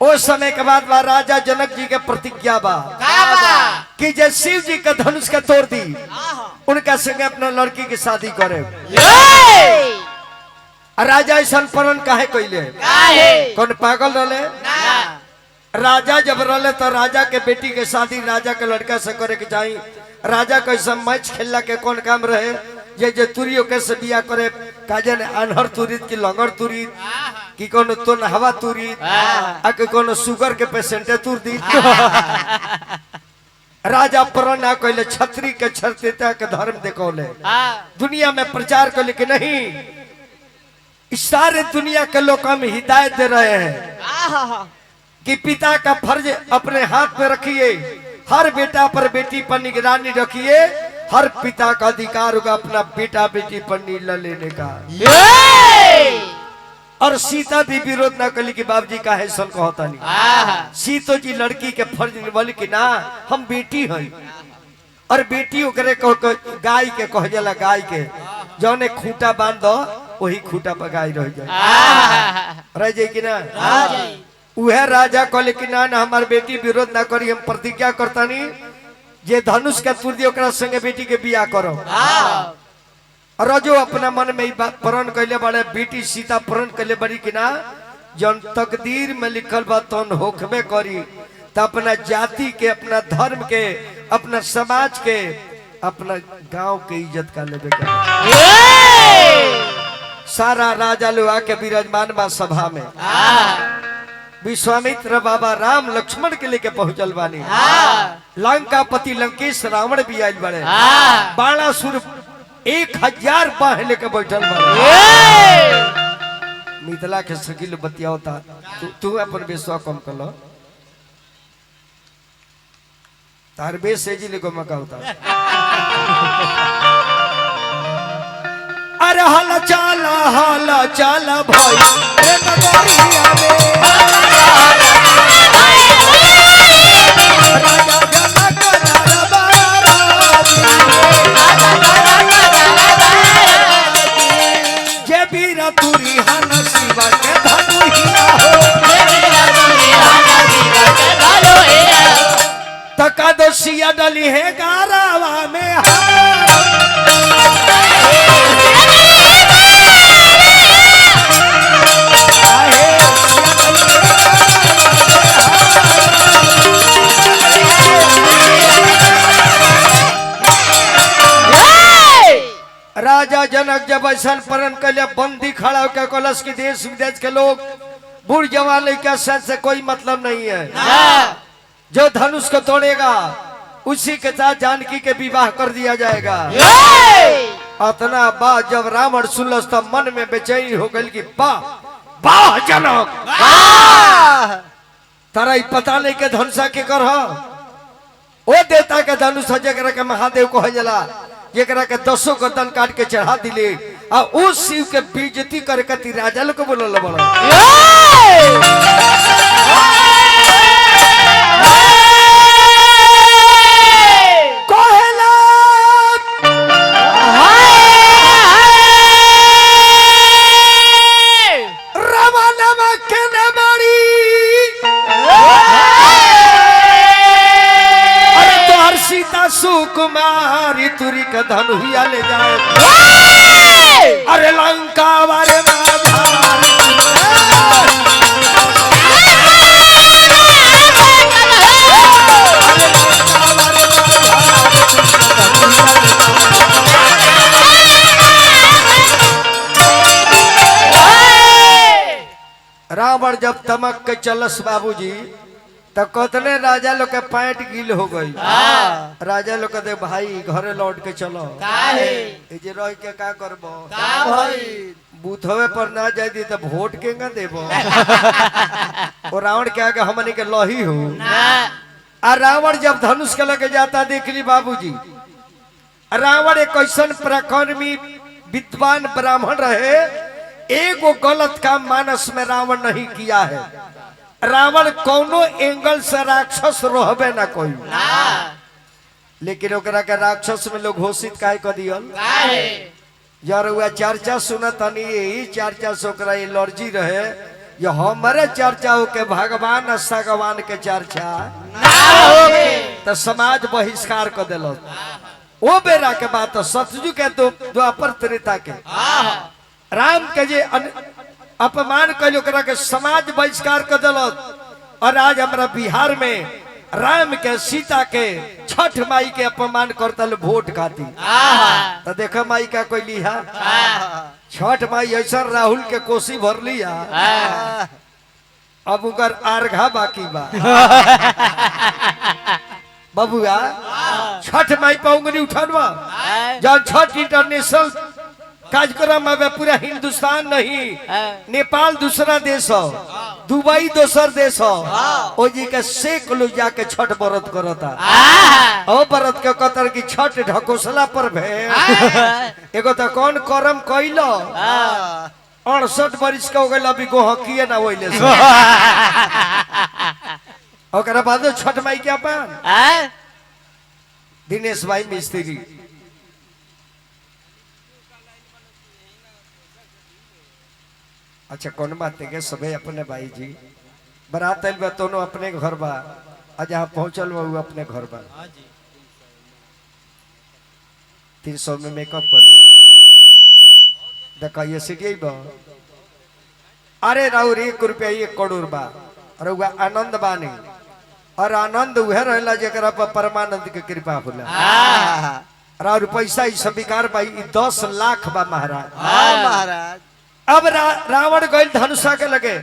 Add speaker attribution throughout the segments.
Speaker 1: उस समय के बाद राजा जनक जी के प्रतिज्ञा बा कि जे शिव जी के धनुष के तोड़ दी उनका संगे अपना लड़की की शादी करे। राजा ऐसा प्रण काहे कइले? कौन पागल रहे? राजा जब रहे तो राजा के बेटी के शादी राजा के लड़का से करे के चाहिए। राजा कैसा मैच खेलला के कौन काम रहे? जे तुरियो कैसे बिया करे काजन अनहर तुरीत की लंगर तुरीत कि कोनो तो हवा तुरीत आ कि कोनो शुगर के पेशेंटे तुर दी। राजा प्रण ना कहले, छत्री के क्षत्रियता के धर्म देखौले, दुनिया में प्रचार करले कि नहीं इस सारे दुनिया के लोग हम हिदायत दे रहे हैं कि पिता का फर्ज अपने हाथ में रखिए, हर बेटा पर बेटी पर निगरानी रखिए, हर पिता का अधिकार होगा अपना बेटा बेटी पर निर्णय लेने का। और सीता भी विरोध ना कली कि बाबूजी का है सन कहता नहीं। सीतो जी लड़की के फर्ज निभाली कि ना हम बेटी हैं और बेटी ओकरे गाय के कह जाला, गाय के जौने खूंटा बांध दो वही खूंटा पर गाय रह जाए कि ना। उहे राजा कहले कि ना हमार बेटी विरोध ना करी, हम प्रतिज्ञा करता नहीं जे धनुष के तुर्दी ओकरा संगे बेटी के बियाह करो। और जो अपना मन में प्रण कैले बड़े बेटी सीता प्रण कैले बड़ी कि ना जौन तकदीर में लिखल बा तौन होखबे करी, तो अपना जाति के, अपना धर्म के, अपना समाज के, अपना गांव के इज्जत का लेबे सारा राजा लोग आके विराजमान बा सभा में। विश्वामित्र बाबा राम लक्ष्मण के लेके पहुंचल बानी। लंका पति लंकेश रावण भी आयल बड़े, बाणासुर 1000 बाह लेके बैठल बड़े। मिथिला के सकील बतियावता तू अपन बेसवा कम कर लो, तार बेस से जी लेको मका होता। अरे हला चाला भाई रे नगरिया में राजा जनक दरबार जे बीरा तुरी हन शिवा के धनुहिया हो, तका दोसिया डली है गारावा में। राजा जनक जब ऐसा प्रण कैले बंदी खड़ा होकर कलश की देश विदेश के लोग बूढ़ जवान लड़का से कोई मतलब नहीं है, जो धनुष को तोड़ेगा उसी के साथ जानकी के विवाह कर दिया जाएगा। अतना बात जब रावण सुनलस तो मन में बेचैनी हो गई कि वाह जनक तारा पता नहीं के धनुषा के कर ओ देवता के धनुष जरा के महादेव को हजला जरा के 10 गर्दन काट के चढ़ा दिले आ उस शिव के बेइज्जती करे कति राजा लोग को बोलल बड़ा। सुकुमारी तुरी का धनुहिया ले जाए, अरे लंका वाले रावण जब तमक के चलस बाबूजी तो कतने राजा लोग के पैंट गील हो गई। राजा लोग कहते भाई घरे लौट के चलो, जे रह के का करबो बूथवे पर ना जाए दी तो वोट के ना देबो। और रावण के आगे हमनी के लही हो। आ रावण जब धनुष के लगे जाता देख ली बाबूजी, रावण एक ऐसा पराक्रमी विद्वान ब्राह्मण रहे, एगो गलत काम मानस में रावण नहीं किया है। रावण कौनो एंगल से राक्षस रहबे ना कोई, लेकिन ओकरा के राक्षस में लोग घोषित काहे कर दियल यार। हुआ चर्चा सुनत हनी, यही चर्चा से ओकरा एलर्जी रहे ये हमारे चर्चा हो के भगवान और सगवान के चर्चा तो समाज बहिष्कार कर दिल। वो बेरा के बात सतजु के द्वापर त्रेता के राम के जे अपमान कैल के समाज बहिष्कार कर दिल। और आज हमारा बिहार में राम के सीता के छठ माई के अपमान करतल वोट खाती तो देखा माई का कोई लिहा छठ माई ऐसा राहुल के कोसी भर लिया अब उकर आर्घा बाकी बा बबुआ छठ माई पाऊंगी उठानवा जब छठ इंटरनेशनल कार्यक्रम में पूरा हिंदुस्तान नहीं नेपाल दूसरा देश हो दुबई दूसर देश हो ओ जी के शेख लोग जाके छठ व्रत करता ओ व्रत के कतर की छठ ढकोसला पर भे एगो तो कौन करम कैलो 68 बरिस के हो गइल अभी गोहकिए ना होइले ओकरा बाद छठ माई के अपन दिनेश भाई मिस्त्री अच्छा कौन बात है सबे अपने भाई जी बारात आइल बा दोनों अपने घर बा आज यहाँ पहुंचल बा अपने घर बा 300 में मेकअप कर लिया देखा ये सीढ़ी बा अरे राउर 1 रुपया 1 करोड़ बा और वह आनंद बानी और आनंद वह रहला जरा पर परमानंद के कृपा होला और पैसा स्वीकार बा 10 लाख बा महाराज अब रावण गैल धनुषा के लगे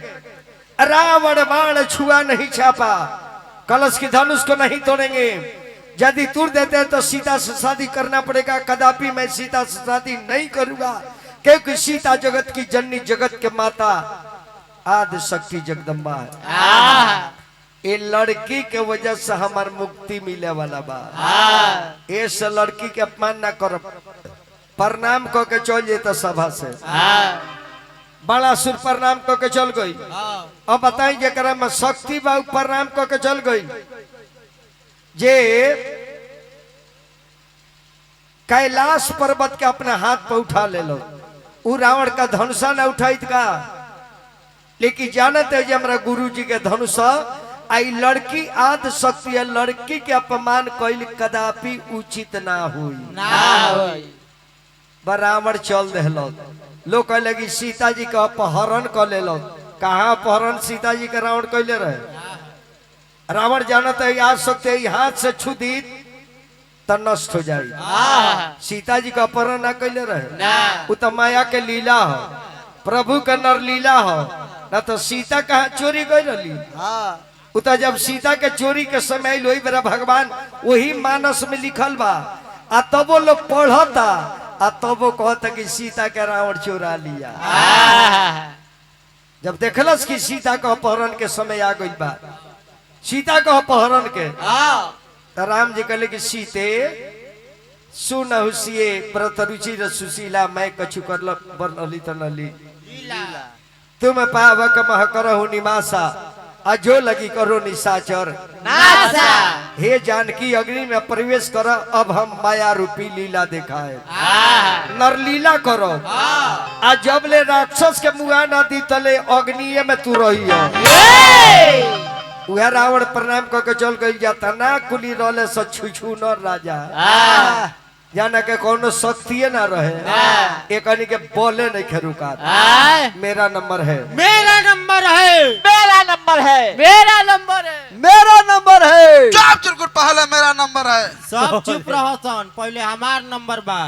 Speaker 1: रावण बाण छुआ नहीं छापा कलश की धनुष को नहीं तोड़ेंगे यदि तोड़ देते हैं तो सीता से शादी करना पड़ेगा कदापि मैं सीता से शादी नहीं करूंगा क्योंकि सीता जगत की जननी जगत के माता आदि शक्ति जगदम्बा है ये लड़की के वजह से हमार मुक्ति मिले वाला बा इस लड़की के अपमान ना करो प्रणाम को के चल जेता सभा से बड़ा सुर प्रणाम को के चल गई अब बताई जरा में शक्ति बाबू प्रणाम को के चल गई जे कैलाश पर्वत के अपने हाथ पर उठा ले लो उ रावण का धनुषा न उठाई का लेकिन जानते है हमारा गुरु जी के धनुषा आई लड़की आद शक्ति है लड़की के अपमान कैल कदापि उचित ना हुई रावण चल दे लोग कह लगी सीता जी का अपहरण कर ले कहा अपहरण सीता जी के रावण कैले रहे रावण जानते है आ सकते हाथ से छू दी तो नष्ट हो जाए सीता जी का अपहरण ना कैले रहे वो तो माया के लीला हो प्रभु का नर लीला हो ना तो सीता कहा चोरी गई रही वो तो जब सीता के चोरी के समय वही मेरा भगवान वही मानस में लिखल बा आ तब वो लोग पढ़ता आ तब वो कहता कि सीता के रावण चोरा लिया जब देखलस कि सीता का अपहरण के समय आ गई बा सीता का अपहरण के तो राम जी कहले कि सीते सुन हुसिए व्रत रुचि सुशीला मैं कछु कर बरनली तो नली तुम पावक मह करहु निमासा अजो लगी करो निशाचर हे जानकी अग्नि में प्रवेश करो अब हम माया रूपी लीला दिखाए नर लीला करो आ जब ले राक्षस के मुआ ना दी तले अग्नि में तू रही वह रावण प्रणाम करके चल गई जाता ना कुली रोले से छुछू न राजा जाना के कोनो शक्ति ना रहे एक के बोले नहीं खेरुका मेरा नंबर है
Speaker 2: मेरा नंबर है
Speaker 3: मेरा नंबर है
Speaker 2: मेरा नंबर है
Speaker 3: मेरा नंबर है
Speaker 4: चुप चुरकुट पहले मेरा नंबर है
Speaker 2: सब चुप रहो सन पहले हमार नंबर बा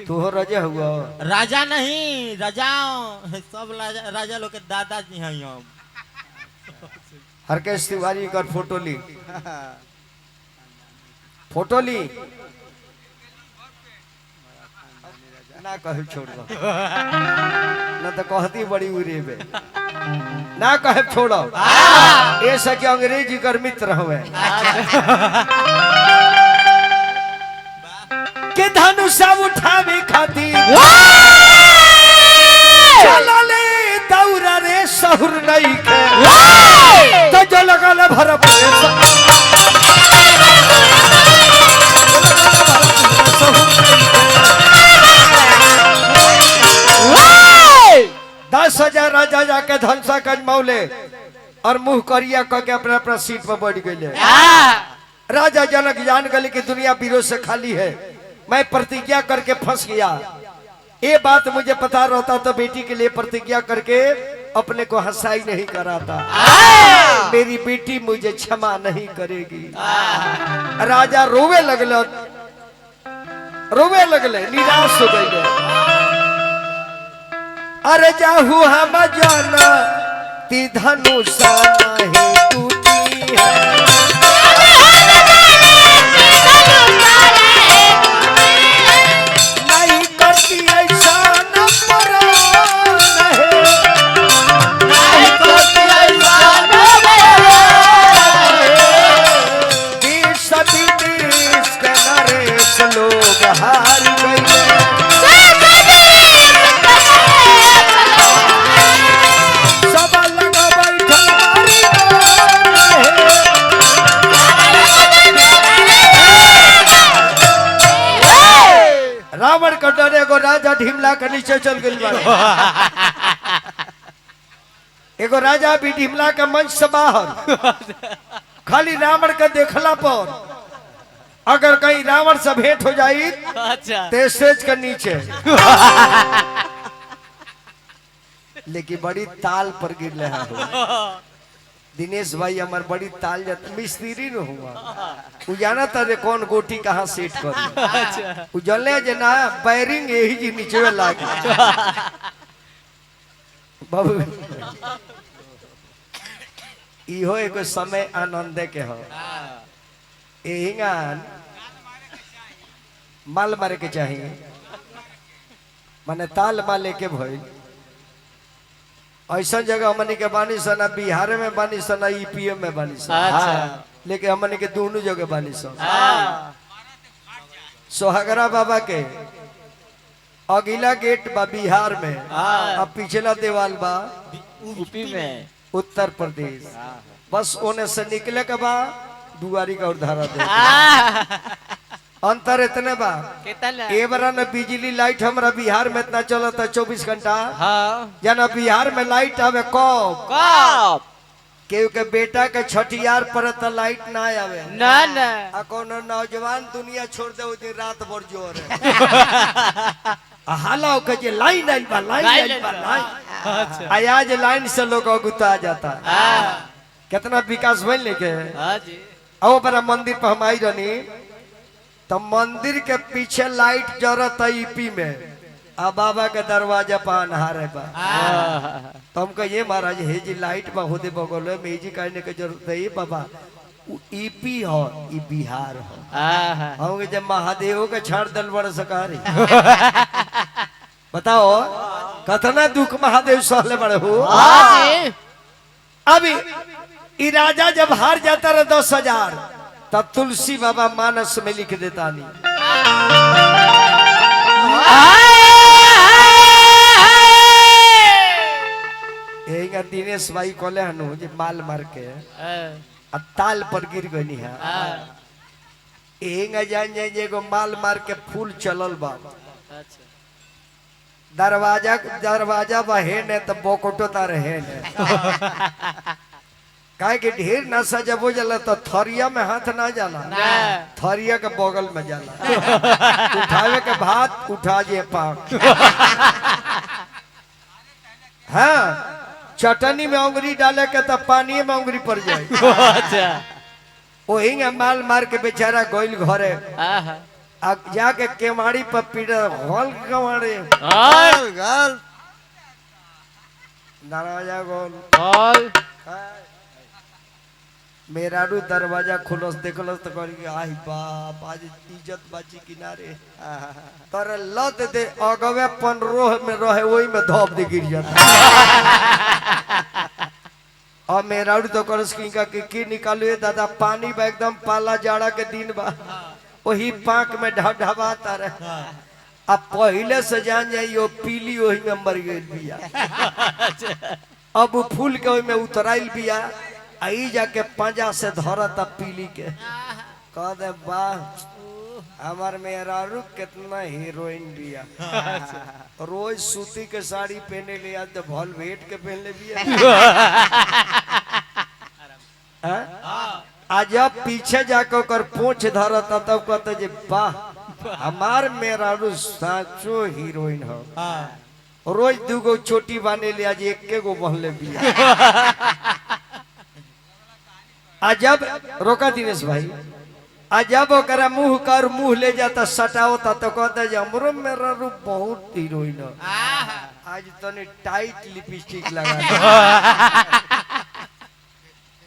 Speaker 1: तू हो राजा हुआ
Speaker 2: राजा नहीं राजा सब राजा लोग के दादाजी हैं हम
Speaker 1: हरकेश तिवारी का फोटो ली ना कहे छोड़ दो ना तो कहती बड़ी उरे बे ना कहे छोड़ो ऐसा कि अंग्रेजी कर मित्र हुए के धनुषा उठावे खाती चला ले दौरा रे सहुर नहीं के तो जो लगा ले भर पड़े 10,000 राजा जाके धनसा कजमौले और मुंह करिया कह के अपना अपना सीट पर बैठ गए। राजा जनक जान गए कि दुनिया विरोध से खाली है, मैं प्रतिज्ञा करके फंस गया। ये बात मुझे पता रहता तो बेटी के लिए प्रतिज्ञा करके अपने को हंसाई नहीं कराता। मेरी बेटी मुझे क्षमा नहीं करेगी। राजा रोवे लगले, निराश हो गए। अरे जाहू हम जाना ती धनुषा नहीं टूटी है, नहीं करती ऐसा न परान है, नहीं करती ऐसा न परान है। देश विदेश के नरेश लोग हार गए, रावण का डरे एगो राजा ढिमला के नीचे चल गई। एगो राजा भी ढिमला के मंच से बाहर, खाली रावण के देखला पर अगर कहीं रावण से भेंट हो जाई तो स्टेज के नीचे, लेकिन बड़ी ताल पर गिर रहा हो। दिनेश भाई हमार बड़ी ताल मिस्त्री न हुआ, वो जाना था रे कौन गोटी कहाँ सेट कर, वो जले जे ना बैरिंग यही जी नीचे लागे। बाबू इहो एगो समय आनंद के हो, एहिंगान माल मारे के चाहिए, माने ताल माले के भइल। ऐसा जगह हमने के बानी सना बिहार में बानी सना ईपीएम में बानी सना, लेकिन हमने के दोनों जगह बानी सना। सोहागरा बाबा के अगला गेट बा बिहार में, अब पिछला देवाल बा
Speaker 3: यूपी में,
Speaker 1: उत्तर प्रदेश। बस ओने से निकले के बा दुआरी का उधारा दे। अंतर इतने बा, ए बार न बिजली लाइट हमारा बिहार में इतना चलता 24 घंटा। जना बिहार में लाइट आवे कब केहू के बेटा के छठियार पर तो लाइट ना आवे ना, कोनो नौजवान दुनिया छोड़ दे उस दिन रात भर जोर है। हाला के जे लाइन आइल बा, लाइन आइल बा, लाइन आज लाइन से लोग अगुता जाता। कितना विकास भइल लेके आओ बड़ा मंदिर पर हम आई रहनी, तो मंदिर के पीछे लाइट जरत ईपी में, आ बाबा के दरवाजा पर अनहार है बा। तो हम कहिए महाराज हे जी लाइट बा होदे बगल में जी कहने के जरूरत है बाबा, ईपी हो ई बिहार हो। हम जब महादेव के छाड़ दल बड़ सकारी बताओ कतना दुख महादेव सहले बड़े हो। अभी ई राजा जब हार जाता रहा 10,000, तब तुलसी बाबा मानस में लिख देता नहीं। यही दिनेश भाई कोले हनु जे माल मार के ताल पर गिर गई है। यही जान जाए एगो माल मार के फूल चलल बा, दरवाजा बहेन है तो बोकोटो तार है काहे कि ढेर नशा जब हो जाला तो थरिया में हाथ ना जाला, थरिया के बगल में जाला। उठावे के भात उठा जे पाक। हाँ चटनी में उंगली डाले के तो पानी में उंगली पड़ जाए। वही माल मार के बेचारा गोइल घरे, जाके केवाड़ी पर पीड़ा हॉल कवाड़े दरवाजा गोल मेरारू दरवाजा खुलस देखलस तो कह आई बाप आज इज्जत बाजी किनारे तर लत दे अगवे पन रोह में रहे वही में धोप दे गिर जाता। और मेरारू तो करस की निकालो ये दादा पानी बा एकदम पाला जाड़ा के दिन बा वही पाक में ढबाता रहे। अब पहले से जान जाइयो पीली वही में मर गई बिया, अब फूल के वही में उतराइल बिया, आई जाके पंजा से धरता पीली के कह दे वाह हमार मेहरारू कितना हीरोइन बिया। रोज सूती के साड़ी पहने लिया तो भल भेट के पहन ले बिया। आज जब पीछे जाकर ओकर पूंछ धरता तब कहते जे वाह हमार मेहरारू साचो हीरोइन हो। रोज दूगो छोटी बाने लिया जे एक गो बहले बिया। आज जब रोका दिनेश भाई आज जब ओकरा मुंह कर मुंह ले जाता सटावता तो कहता जे हमरो मेहरारू बहुत हीरोइन हो। आज तने टाइट लिपस्टिक लगा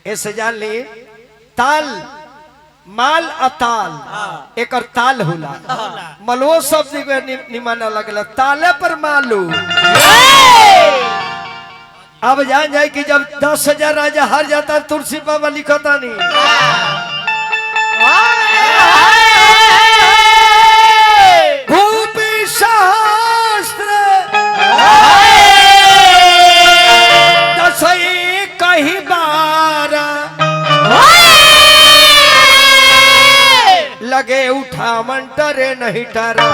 Speaker 1: ऐसे जान ली ताल माल अताल एक ताल होला मलो शब्द निमाना लगला ताले पर मालू। अब जान जाए कि जब 10,000 राजा हार जाता तुलसी बाबा लिखता नहीं भूपि शास्त्र दसई कहीं बारा लगे उठा मन डरे नहीं डरा।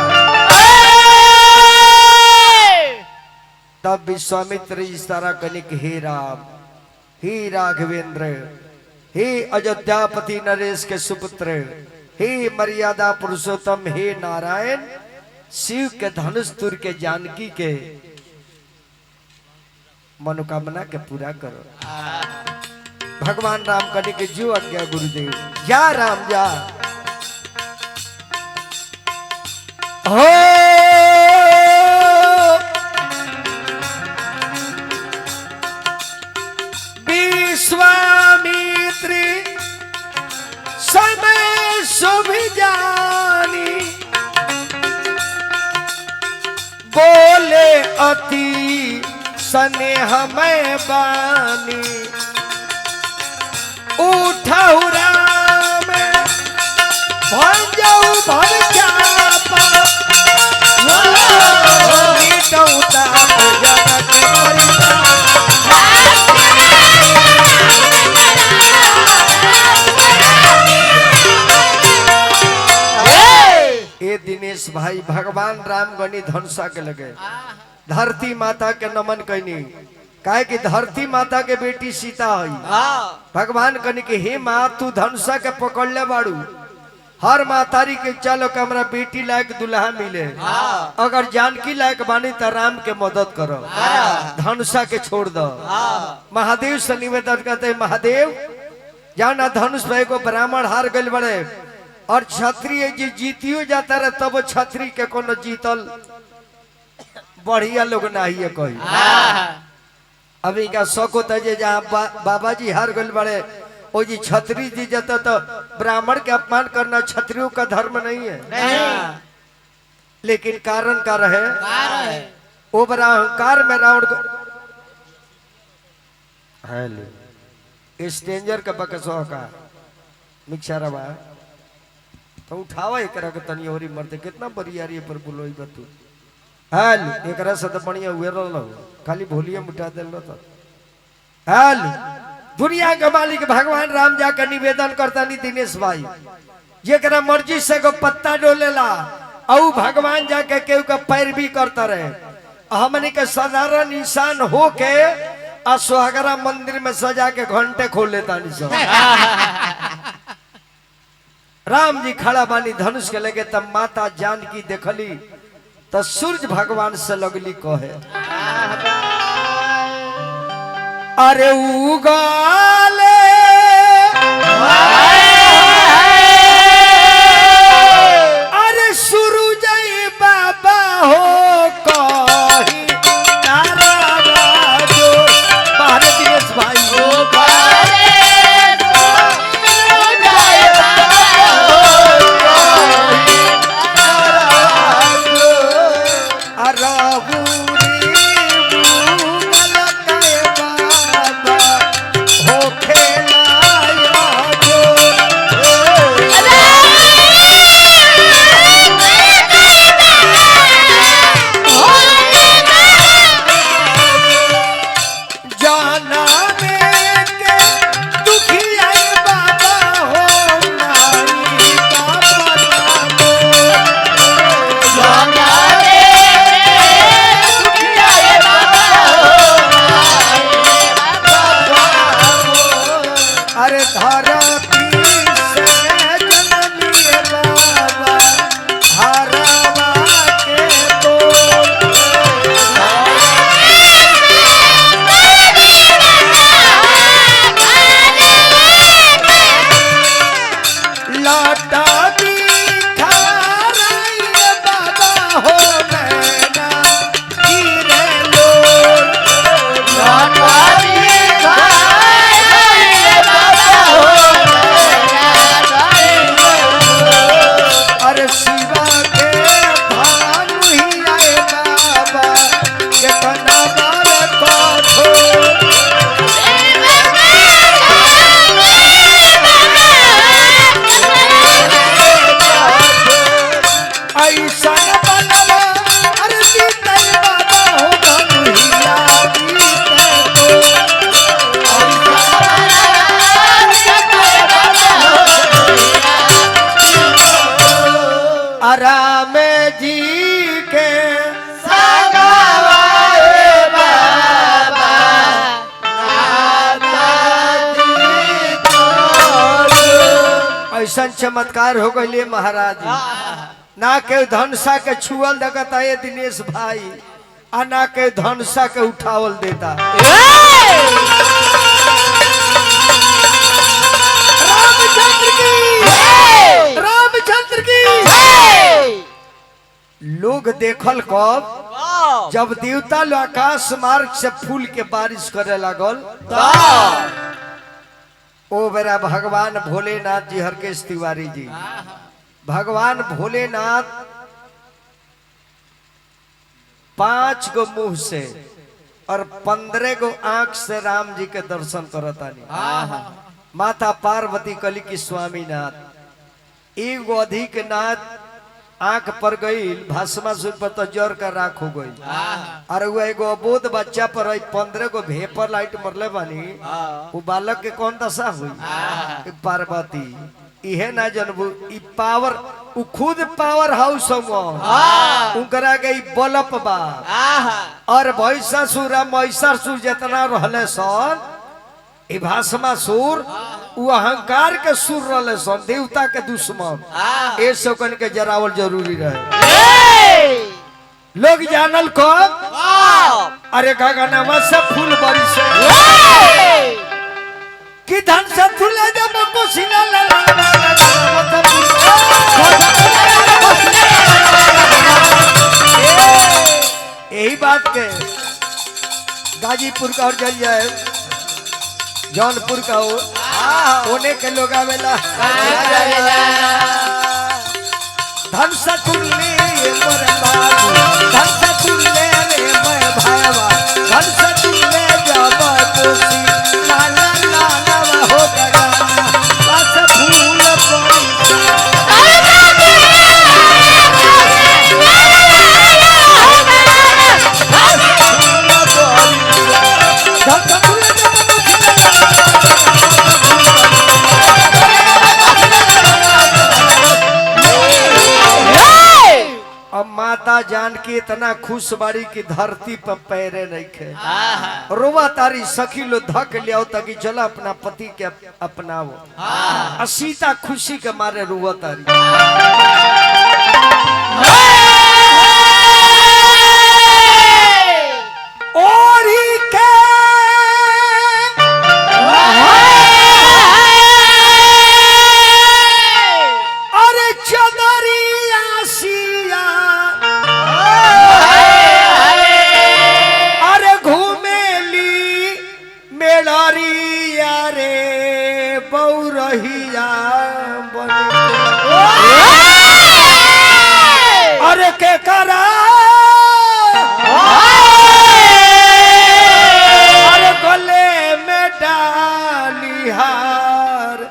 Speaker 1: तब विश्वामित्र इस तरह कनिक हे राम हे राघवेंद्र हे अयोध्यापति नरेश के सुपुत्र हे मर्यादा पुरुषोत्तम हे नारायण शिव के धनुष तुर के जानकी के मनोकामना के पूरा करो। भगवान राम कनिक जो आज्ञा गुरुदेव जा राम जा। हो विश्वामित्र समय शुभ जानी बोले अति स्नेह में बानी उठाऊ राम भर जाऊ भर जापा दिनेश भाई भगवान राम गणी धनुषा के लगे धरती माता के नमन कैनी काहे कि धरती माता के बेटी सीता है। भगवान कनी के हे माँ तू धनुषा के पकड़ ले बाड़ू हर मातारी के चलो कि हमरा बेटी लायक दुल्हा मिले। अगर जानकी लायक बानी तो राम के मदद करो धनुषा के छोड़ दो। महादेव से निवेदन करते महादेव जाना धनुष भाई को ब्राह्मण हार गए बड़े और क्षत्रिय जी जीतियो जाता रहे तब क्षत्रिय के कोनो जीतल बढ़िया लोग नहीं है कोई। अभी का शौक होता है जहाँ बाबा जी हार गए बड़े ओ जी छत्री जी जाता तो ब्राह्मण के अपमान करना क्षत्रियों का धर्म नहीं है। लेकिन कारण का रहे वो बड़ा अहंकार में रावण को स्ट्रेंजर का बकसवा का मिक्सर तो उठावा एक तनी और मरते कितना बरियारी पर बोलो तू हाल एक से तो बढ़िया हुए खाली भोलिया उठा दिल तो हाल दुनिया के मालिक भगवान राम जाकर निवेदन करता नहीं दिनेश भाई जेकरा मर्जी से को पत्ता डोलेला औ भगवान जाके केहू का पैरवी करता रहे हमने के साधारण इंसान हो के सुहागरा मंदिर में सजा के घंटे खोल लेता नहीं। राम जी खड़ा बानी धनुष के लगे तब माता जानकी देखली तो सूर्य भगवान से लगली कहे अरे उगाले अरे सूरज बाबा हो कही बाहर दिनेश भाई हो Okay. अरे धरती से जन्मिए बाबा हरवा के तोड़ लाटा दिखा रही बाबा हो मैना गिरे लोर लाटा दिखा रही बाबा हो अरे शिवा के भानु ही आए बाबा कितना बार को ऐसा बनवा अरे बीते बाबा हो कन्हैया बीते तो आराम जी के ऐसा चमत्कार हो गए महाराज ना के धनसा के छुअल देखता ये दिनेश भाई आ ना के धनसा के उठावल देता रामचंद्र की रामचंद्र की लोग देखल कब जब देवता लोग आकाश मार्ग से फूल के बारिश करे लागल ओ बेरा भगवान भोलेनाथ जी हरकेश तिवारी जी भगवान भोलेनाथ 5 गो मुंह से और 15 गो आंख से राम जी के दर्शन करतानी माता पार्वती कली की स्वामीनाथ एगो अधिक नाथ आंख पर गई भस्मासुर पर तो जर का राख हो गई और वो एगो अबोध बच्चा पर 15 गो भेपर लाइट मरले बानी वो बालक के कौन दशा हुई पार्वती इहे ना जनबू ई पावर उ खुद पावर हाउस उनकरा के बलप बा और महिषासुर महिषासुर जितना रहले सन ई भस्मासुर उ अहंकार के सुर रहले सन देवता के दुश्मन ए सकन के जरावल जरूरी रहे लोग जानल को अरे गगनमा से फूल बरसे कि धन से फूले जब कुशिना यही बात के गाजीपुर का और जल जाए जौनपुर का होने के लोग आवेला धन से फूले मोर बाबू धन से फूले रे मैं भाईवा धन से फूले जब कुशी लाला लाला हो गया बस फूल अब माता जानकी इतना खुश बाड़ी की धरती पर पैरे नहीं खे रोवा तारी सखी लो धक लिया ताकि चला अपना पति के अपनाओ सीता खुशी के मारे रोवा तारी और ही के अरे चदरिया सिया अरे घूमेली मेलरिया रे बौरहिया अरे के करा अरे गले में डाली हार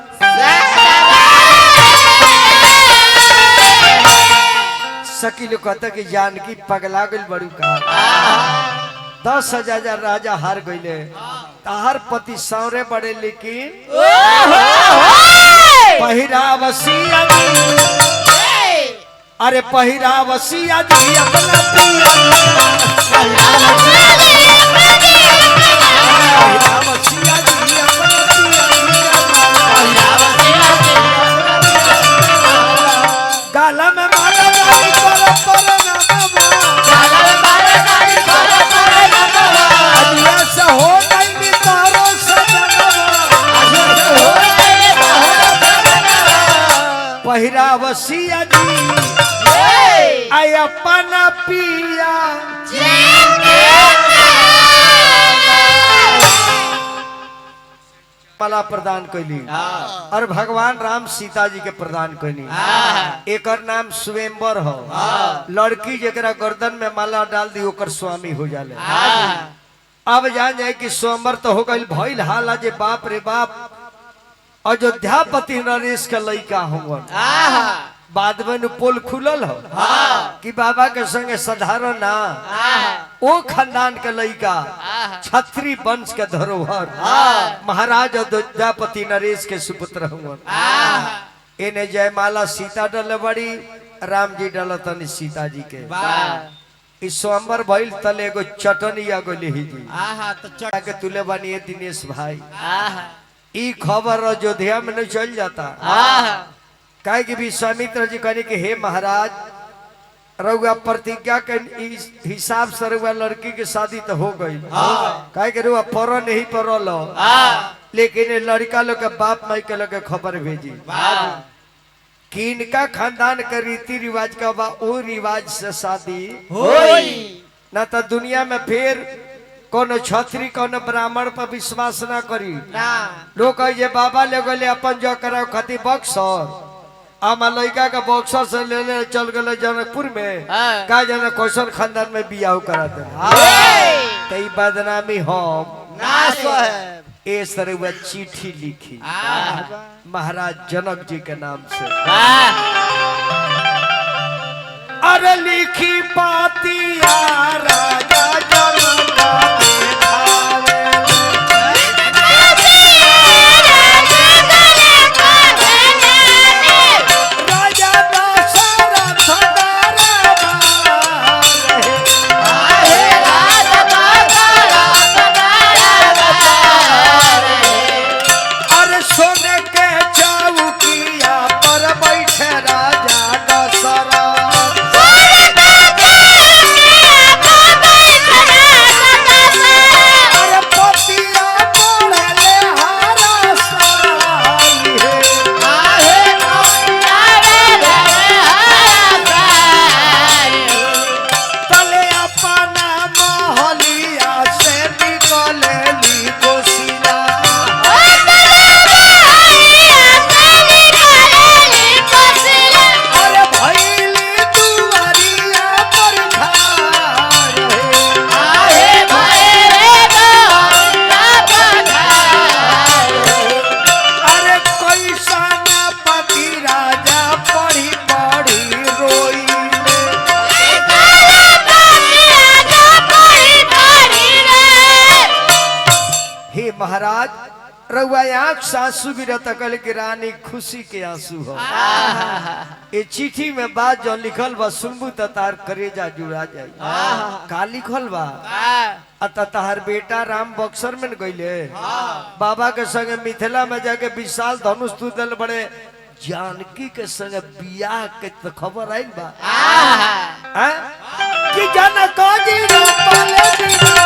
Speaker 1: सकील कहता कि जानकी पगला गई बड़ू का 10,000 राजा हार गईले ताहर पति सौरे बड़े लेकिन पहिरावसिया अरे पहिरावसिया जी अपना पहिरावसिया जी अपना पहिरावसिया जी आय अपना पिया माला प्रदान कैली और भगवान राम सीता जी के प्रदान कैली। एक नाम स्वयंवर हो, लड़की जरा गर्दन में माला डाल दी ओकर स्वामी हो जाले। अब जान जाए कि स्वयंवर तो हो गई भइल हाल जे बाप रे बाप अयोध्यापति नरेश के लड़का होंगे। बाद में पोल खुलल हो कि बाबा के संगे साधारण ना ओ खानदान के लड़का छत्री वंश के धरोहर महाराज अयोध्यापति नरेश के सुपुत्र होंगे। इन्हें जयमाला सीता डल बड़ी, राम जी डलतन सीता जी के। इस स्वयंवर भइल तले एगो चटनी आगो लेही जी तो के तुले बनिए दिनेश भाई। ई खबर अयोध्या में नहीं चल जाता काहे कि विश्वामित्र जी कहने कि हे महाराज रउआ प्रतिज्ञा के हिसाब से रउआ लड़की के शादी तो हो गई काहे कि रउआ पर नहीं परल लेकिन लड़का लोग के बाप माई के लोग खबर भेजी कि इनका खानदान के रीति रिवाज का बा ओ रिवाज से शादी होई ना तो दुनिया में फिर कोनो छत्री कोनो ब्राह्मण पर विश्वास ना करी। लोग कहे बाबा ले गए अपन जो कराओ खातिर बक्सर आमा लड़का का बक्सर से ले चल गए जनकपुर में का जाने कौशल खानदान में बियाह करा दे बदनामी हम ए सर चिट्ठी लिखी महाराज जनक जी के नाम से। अरे लिखी पातिया राजा जनक महाराज रउआ आँख से आंसू गिरता कल की रानी खुशी के आंसू हो। ये चिट्ठी में बात जो लिखल बा सुनबू त तार करेजा जुड़ा जाई। का लिखल बा तार बेटा राम बक्सर में गईले बाबा के संगे मिथिला में जाके विशाल धनुष तुदल बड़े जानकी के संगे बियाह के तो खबर आई बा कि जनक जी रोपले बिना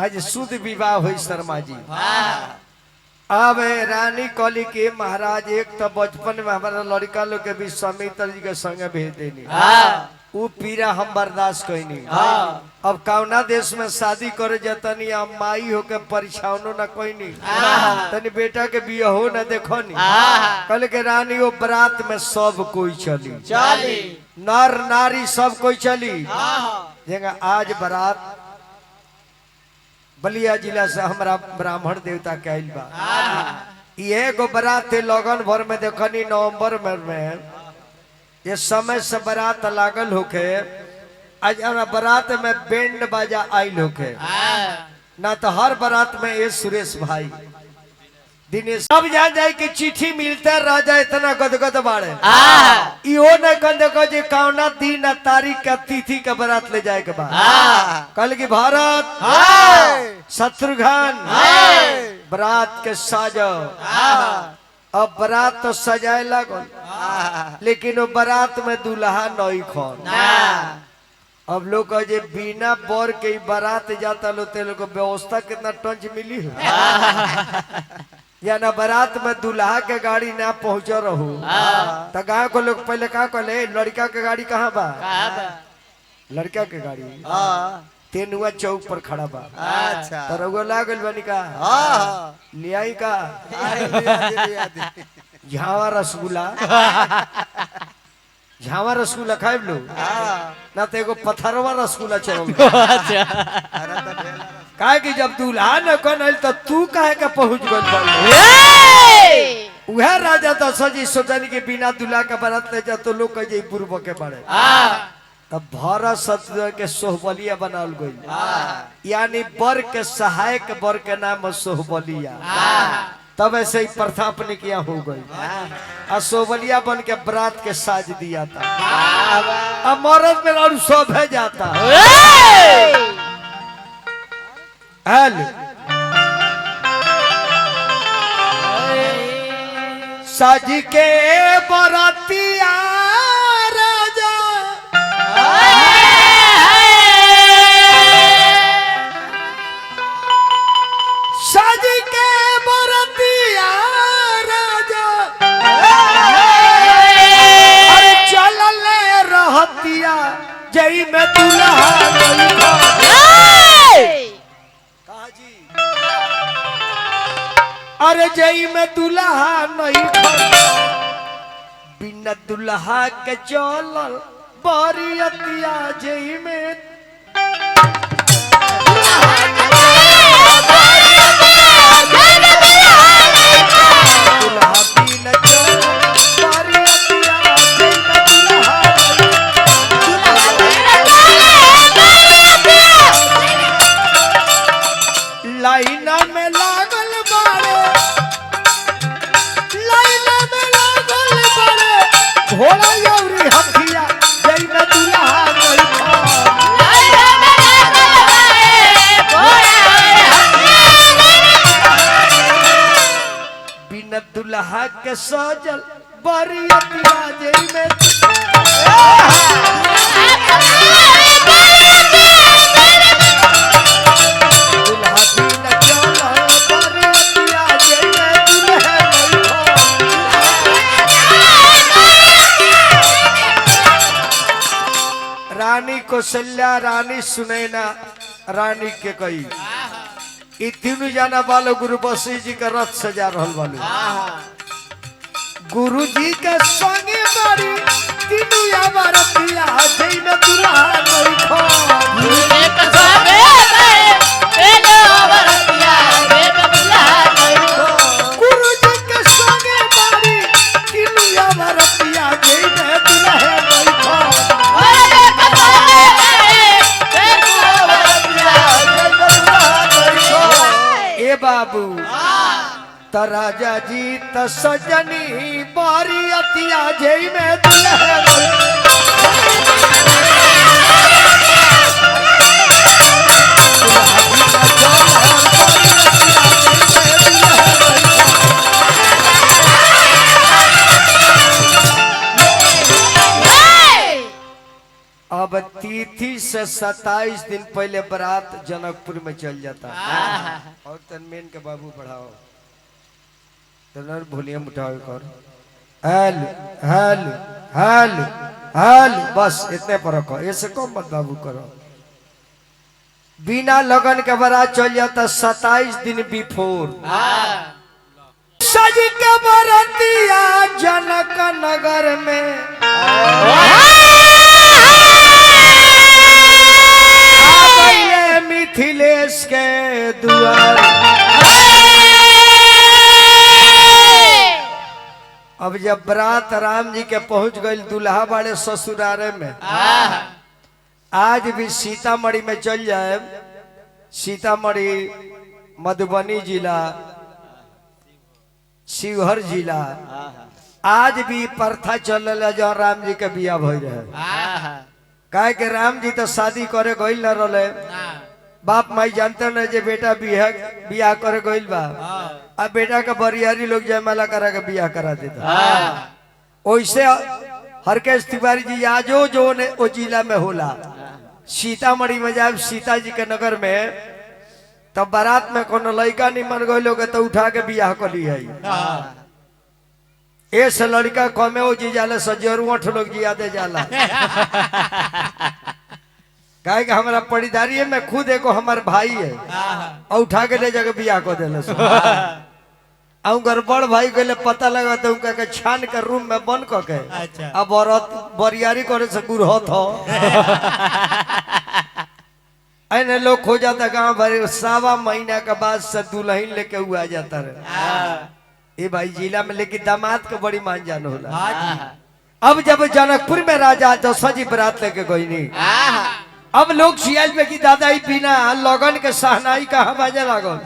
Speaker 1: आज शुद्ध विवाह हुई शर्मा जी। अब रानी कौली के महाराज एक तो बचपन में हमारा लड़का लोग के विश्वामित्र जी के संगे भेज देनी वो पीरा हम बर्दाश्त कैनी। अब कौना देश में शादी करे जतनी हम माई होके परीक्षाओं न कोई तनी बेटा के बिया हो न देखो नी कल के रानी वो बरात में सब कोई चली नर नारी सब कोई चली जगह आज बरात बलिया जिला से हमारा ब्राह्मण देवता के आइल बा ये गो बरात थे लगन भर में देखनी नवंबर में ये समय से बरात लागल होके आज हमारा बरात में बैंड बाजा आइल होके ना तो हर बरात में ये सुरेश भाई दिनेश सब जान जाए कि चिट्ठी मिलते राजा इतना गदगद बाड़े इहो न कन देखो जे कौना दिन तारीख का तिथि के बारात ले जाए के बाद कल की भारत शत्रुघ्न बारात के साजो अब बारात तो सजाए लागल लेकिन वो बारात में दूल्हा नहीं खोन अब लोग जे बिना बर के बारात जाता लो ते लोग व्यवस्था कितना टंच मिली है या ना बारात में दूल्हा के गाड़ी ना पहुंचो रहू तो गाँव को लोग पहले कहा कहले लड़का के गाड़ी कहाँ बा लड़का के गाड़ी तेनुआ चौक पर खड़ा बा
Speaker 3: अच्छा
Speaker 1: तो रउआ लागल बनी का लियाई का झावा रसगुल्ला झावा रसगुल्ला खाए लो ना तो एगो पथरवा रसगुल्ला चल काहे कि जब दूल्हा न कन तो तू काहे का पहुंच गल वह राजा तो सजी सोचनी के बिना दूल्हा का बारात ले जा तो लोग कहे पूर्व के बारे तब भारत शत्रु के सोहबलिया बनाल गई यानी बर के सहायक बर के नाम सोहबलिया तब ऐसे ही प्रथा अपने किया हो गई और सोहबलिया बन के बरात के साज दिया था अब मरद में और शोभे जाता साज के बरातिया राजा साज के बरातिया राजा अरे चल ले रहतिया जई में दूल्हा अरे जई में दूल्हा नहीं बिना दूल्हा के चलल बरियतिया जई में दूल्हा बिना चलल बरियतिया जई में दूल्हा लाइना में लागल घोड़ा यौरी हथिया जई में दूल्हा बिना दूल्हा के सजल बरियतिया जई में दूल्हा बिना चलल बरियतिया जई में दूल्हा रानी कौशल्या रानी सुनैना रानी के कही ये तीनों जाना वालो गुरु बसी जी का रथ सजा रहल वालो गुरु जी के संगे बारी तीनों या बरतिया जई में दूल्हा नहीं खो गुरु जी के संगे गुरु जी के संगे बारी तीनों या बरतिया जई में दूल्हा नहीं खो बाबू त राजा जी त सजनी बरियतिया जई में दूल्हा अब तिथि से 27 दिन पहले बारात जनकपुर में चल जाता और तनमेन के बाबू बढ़ाओ तनर वॉल्यूम उठाओ कर हेल हेल हेल हेल बस इतने पर रखो ऐसे कम मत बाबू करो बिना लगन के बारात चल जाता 27 दिन बिफोर सज के बरतिया जनक नगर में मिथिलेश के द्वार अब जब बारात राम जी के पहुंच गई दूल्हा वाले ससुरारे में आज भी सीतामढ़ी में चल जाए सीतामढ़ी मधुबनी जिला शिवहर जिला आज भी प्रथा चल रहा जो राम जी के बियाह भई रहे। काहे के राम जी तो शादी करे गइल न रहे, बाप माई जानते न जे बेटा बियाह करे गइल बा, अब बेटा का बरियारी लोग जयमाला करा के बियाह करा देता। वैसे हरकेश तिवारी जी आजो जो ने ओ जिला में होला, सीतामढ़ी में जाए सीता जी के नगर में, तब बारात में कोनो लड़का नहीं मन गए लोग तो उठा के बियाह कर ली है। ऐसे लड़का कमे वो जी जाला सजरुआठ लोग जियादे जाला। काहे कि हमारा पड़ीदारी में खुद एको हमार भाई है और उठा के ले जाके बियाह कर देले। बड़ भाई गए पता लगा तो उनका के छान के रूम में बंद करके अब बरियारी करे से गुरहत हो। ऐने लोग खो जाता गाँव भर, 7 महीना के बाद से दुल्हन लेके हुआ आ जाता रहे। ये भाई जिला में लेकिन दामाद को बड़ी मान जान होला। अब जब जनकपुर में राजा दशरथ जी बारात लेके गई नहीं, अब लोग सियाल पे की दादा ही पीना लगन के सहनाई कहा बाजे लागल,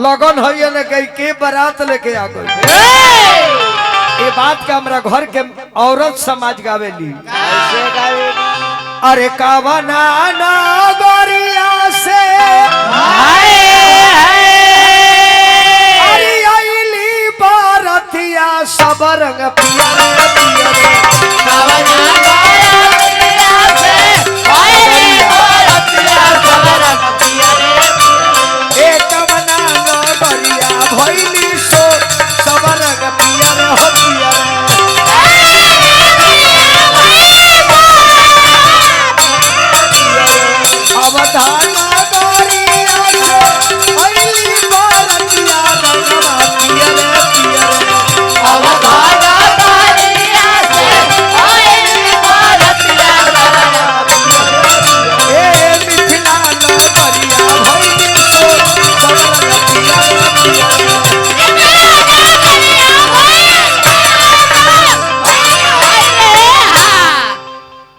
Speaker 1: लगन हो न गई के बारात लेके आ गई। ये बात का हमारा घर के औरत समाज गावेली। अरे कावना नगरिया से अरे आइली बारतिया सब रंग पियरे पियरे, कावना नगरिया से आइली बारतिया सब रंग पियरे पियरे, ए कावना नगरिया भइली सो सब रंग पियरे हो पियरे।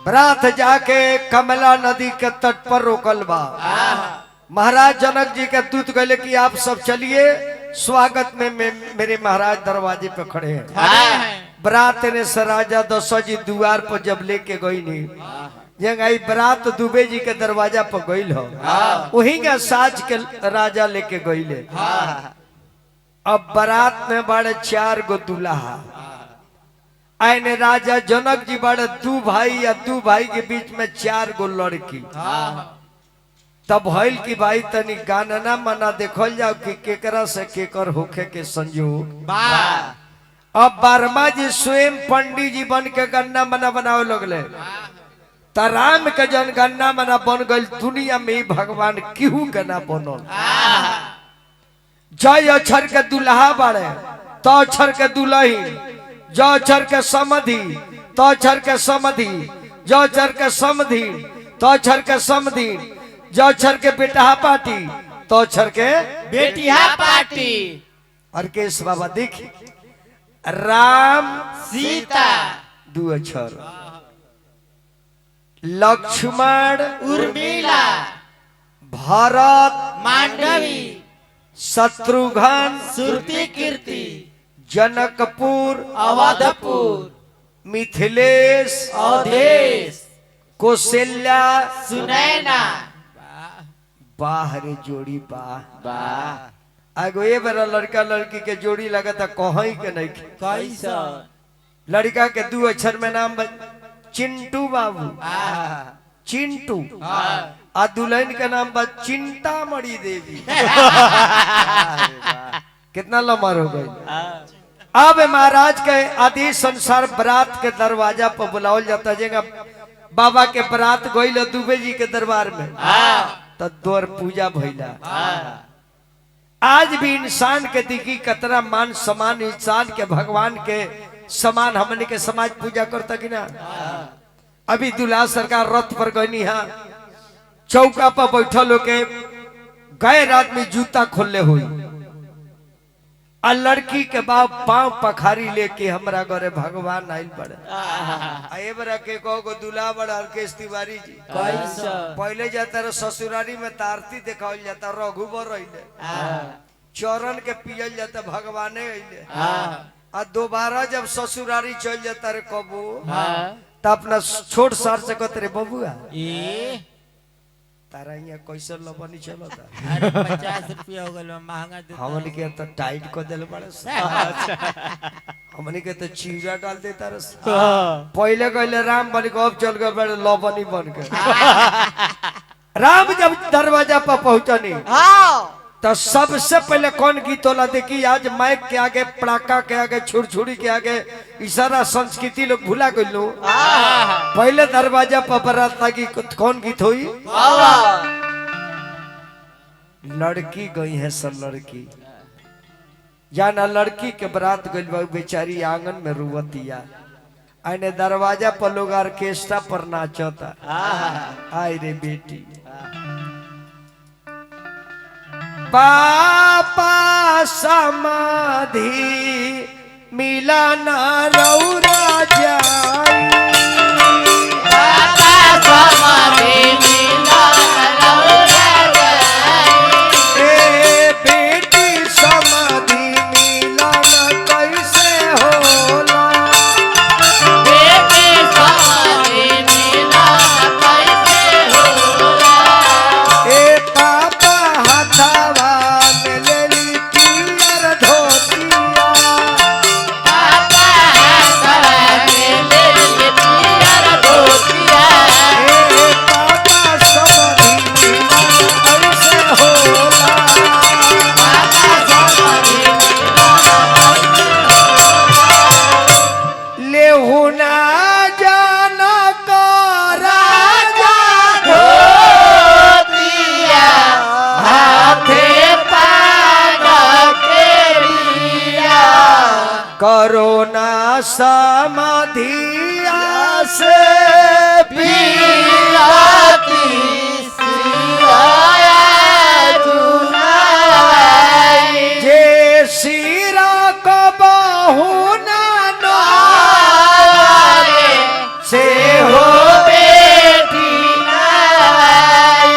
Speaker 1: बरात जाके कमला नदी के तट पर रोकल बा। महाराज जनक जी के दूत गले कि आप सब चलिए, स्वागत में मेरे महाराज दरवाजे पे खड़े हैं। बरात ने से राजा दशरथ जी द्वार पर जब लेके गई नहीं, जंगाई बरात दुबे जी के दरवाजा पर गई हो, वही का साज के राजा लेके गई ले। अब बरात में बड़े 4 गो दुल्हा आने, राजा जनक जी बड़े 2 भाई या 2 भाई के बीच में 4 गो लड़की। तब भइल की भाई तनी गाना मना देखल जाओ कि केकरा से केकर होखे के संयोग। अब वर्मा जी स्वयं पंडित जी बन के गन्ना मना बनावे लगले, त राम के जन गन्ना मना बन गई, दुनिया में ही भगवान केहू के ना बनल। जय अक्षर के दुल्हा बाड़े, तो अक्षर के दुल्ही, जो अक्षर के समधि, तो अक्षर के समधि, जो अक्षर के समधि, तो अक्षर के समधि, जो अक्षर के बेटा पार्टी, तो अक्षर के
Speaker 2: बेटिया पार्टी।
Speaker 1: और केस बाबा देख, राम
Speaker 2: सीता
Speaker 1: 2 अक्षर, लक्ष्मण
Speaker 2: उर्मिला,
Speaker 1: भरत
Speaker 2: मांडवी,
Speaker 1: शत्रुघ्न
Speaker 2: सुरती कीर्ति,
Speaker 1: जनकपुर
Speaker 2: अवधपुर,
Speaker 1: मिथिलेश
Speaker 2: अवधेश,
Speaker 1: कौशल्या
Speaker 2: सुनैना।
Speaker 1: बाहर जोड़ी बा आगो ये बड़ा लड़का लड़की के जोड़ी लगा था कहीं के नहीं।
Speaker 2: कैसा
Speaker 1: लड़का के 2 अक्षर में नाम चिंटू बाबू, चिंटू, आ दुल्हन का नाम बा चिंतामणि देवी। कितना लम्बा हो गई। अब महाराज के आदेश अनुसार बारात के दरवाजा पर बुलावल जाता, जगह बाबा के बारात गई दुबे जी के दरबार में, तो द्वार पूजा भइला। आज भी इंसान के दिखी कतरा मान समान, इंसान के भगवान के समान हमने के समाज पूजा करता कि ना। अभी दुल्हा सरकार रथ पर गई, चौका पर बैठल होके गैर आदमी जूता खोलले हुई, आ लड़की के बाप पांव पखारी लेके हमरा घरे भगवान आइल पड़े। आए बरा के को दूल्हा बड़ा हरकेश तिवारी जी पहले जाता रहे ससुरारी में तारती देखावल जाता, रघुबर रहिले चरण के पियल जाता भगवाने अइले
Speaker 3: हाँ
Speaker 1: आ दोबारा जब ससुरारी चल जाता रे कबू
Speaker 3: हाँ
Speaker 1: त अपना छोट सार से कहते रे बबुआ
Speaker 2: ए
Speaker 1: तारा यहाँ कैसे लबनी चलता
Speaker 2: अरे 50 रुपया हो गल महंगा दे
Speaker 1: हमन के तो टाइट कर दिल बड़े हमन के तो चिवड़ा डाल देता रे पहले कहले राम बन के अब चल गए बड़े लबनी बन के राम जब दरवाजा पर पहुंचनी
Speaker 3: हाँ
Speaker 1: तो सबसे पहले कौन गीत होला देखी आज माइक के आगे पड़ाका के आगे छुरछुरी के आगे इशारा संस्कृति लोग भुला गइलो पहले दरवाजा पर बारात लगी कौन गीत हुई लड़की गई है सब लड़की जाना लड़की के बारात गइल बा बेचारी आंगन में रुवतिया आने दरवाजा पर लोग ऑर्केस्ट्रा पर नाचता आई रे बेटी पापा समाधि मिला न रौरा जाई
Speaker 3: पापा समाधि मिला रौरा जाई
Speaker 1: ए बेटी समाधि मिला न कैसे होला
Speaker 3: बेटी समाधि मिला कैसे होला
Speaker 1: ए पापा हाथावा में लेली पियर धोतिया
Speaker 3: पापा समाधि मिले पियर धोतिया
Speaker 1: ए पापा समाधि मिला कैसे होला
Speaker 3: पापा समाधि
Speaker 1: लेहुना जाना का राजा
Speaker 3: धोतिया हाथे पाग के लिया
Speaker 1: करोना समाधिया से
Speaker 3: पियाती सिवाया चुनाई
Speaker 1: जे सिरा को बहुना
Speaker 3: आए
Speaker 1: से
Speaker 3: हो बेटी नाई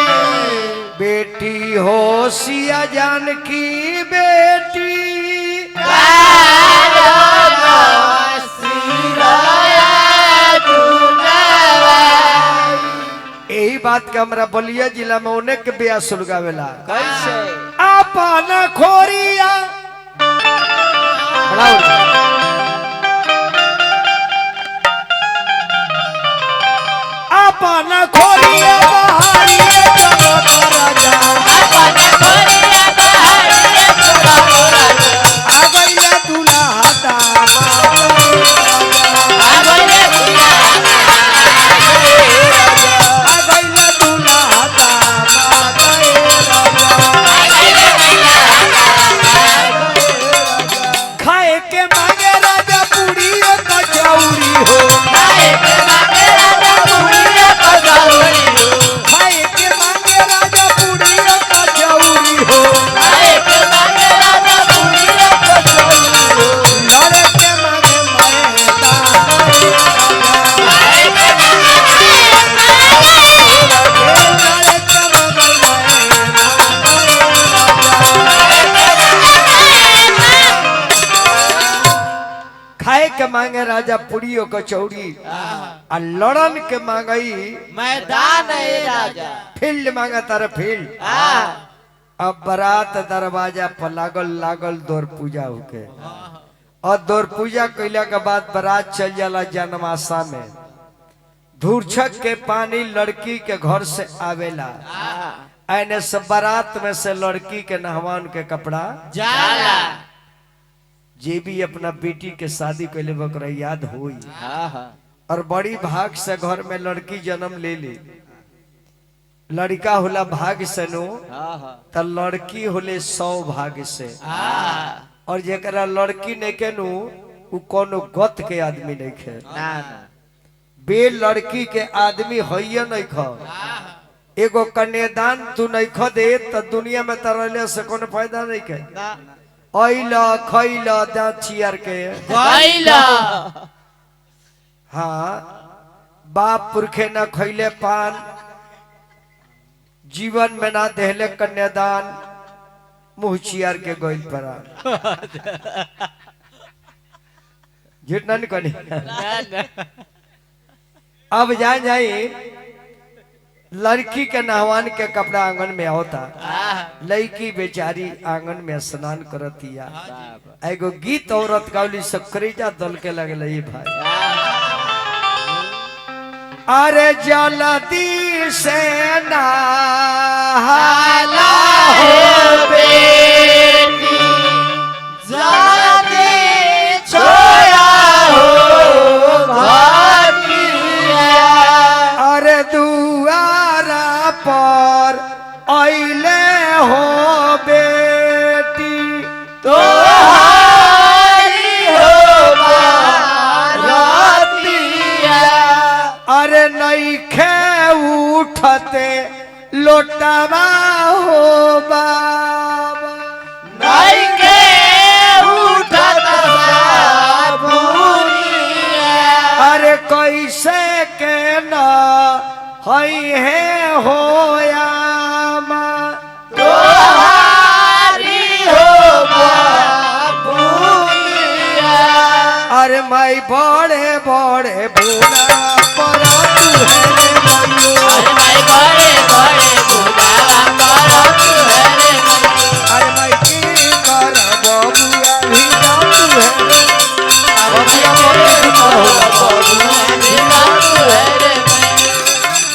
Speaker 1: बेटी हो सिया जानकी बेटी यही बात के हमरा बलिया जिला में उन्हें के ब्याह सुलगावेला
Speaker 3: कैसे
Speaker 1: अपन खोरिया अपन खोरिया बहारिए जगत राजा
Speaker 3: अपन खोरिया बहारिए जगत
Speaker 1: आ गइला दुल्हा दामाद
Speaker 3: आ गइले
Speaker 1: आ गइला दुल्हा दामाद खाए के मांगे राजा पूरी कचौरी हो खाए के मांगे राजा पूरी हो लड़े के मांगे मैदा लड़े के मांगे खाए के मांगे राजा पूरी कचौड़ी आ लड़न के मांगई
Speaker 2: मैदान है राजा
Speaker 1: फील्ड मांगा तारा फील्ड अब बारात दरवाजा पर लागल दौर पूजा होके और दौर पूजा कैला के बाद बारात चल जाला जनमासा में धूर्छक के पानी लड़की के घर से आवेला ऐने से बारात में से लड़की के नहवान के कपड़ा
Speaker 2: जाला
Speaker 1: जे भी अपना बेटी के शादी कैले बकरा याद हुई और बड़ी भाग से घर में लड़की जन्म ले ली लड़का होला भाग से नो त लड़की होले 100 भाग से और जेकरा लड़की नहीं के नु उ कोनो गत के आदमी नहीं खे बे लड़की के आदमी होइए नहीं ख एगो कन्यादान तू नहीं ख दे त दुनिया में तरले से कोनो फायदा नहीं के आइला खइला दांत चियर के
Speaker 2: गइला
Speaker 1: हाँ बाप पुरखे न खैले पान जीवन में ना देहले कन्यादान मुँह चियार के गोइल परा झूठ ना कनी। अब जाए लड़की के नहवान के कपड़ा आंगन में होता, लड़की बेचारी आंगन में स्नान करतिया, एगो गीत औरत गावली सकरीजा दल के लगल भाई। अरे जल्दी से नहाला हो
Speaker 3: बेटी जल्दी छोड़ा हो घटिया।
Speaker 1: अरे दुआरा पर अइले हो बेटी
Speaker 3: तोहारी हो बारातिया।
Speaker 1: अरे नइखे उठते लोटावा हो बाबा
Speaker 3: नहीं के उठत साबुनिया।
Speaker 1: अरे कैसे के न हई है होयामा
Speaker 3: तोहारी हो बाबुनिया।
Speaker 1: अरे माई बड़े बड़े बुना पर तू है रे मयूर।
Speaker 3: अरे भाई बड़े बड़े बुढ़ावा करो तू है रे मयूर।
Speaker 1: अरे माई की कर बबुआ भी जाऊ है रे। बबुआ बबुआ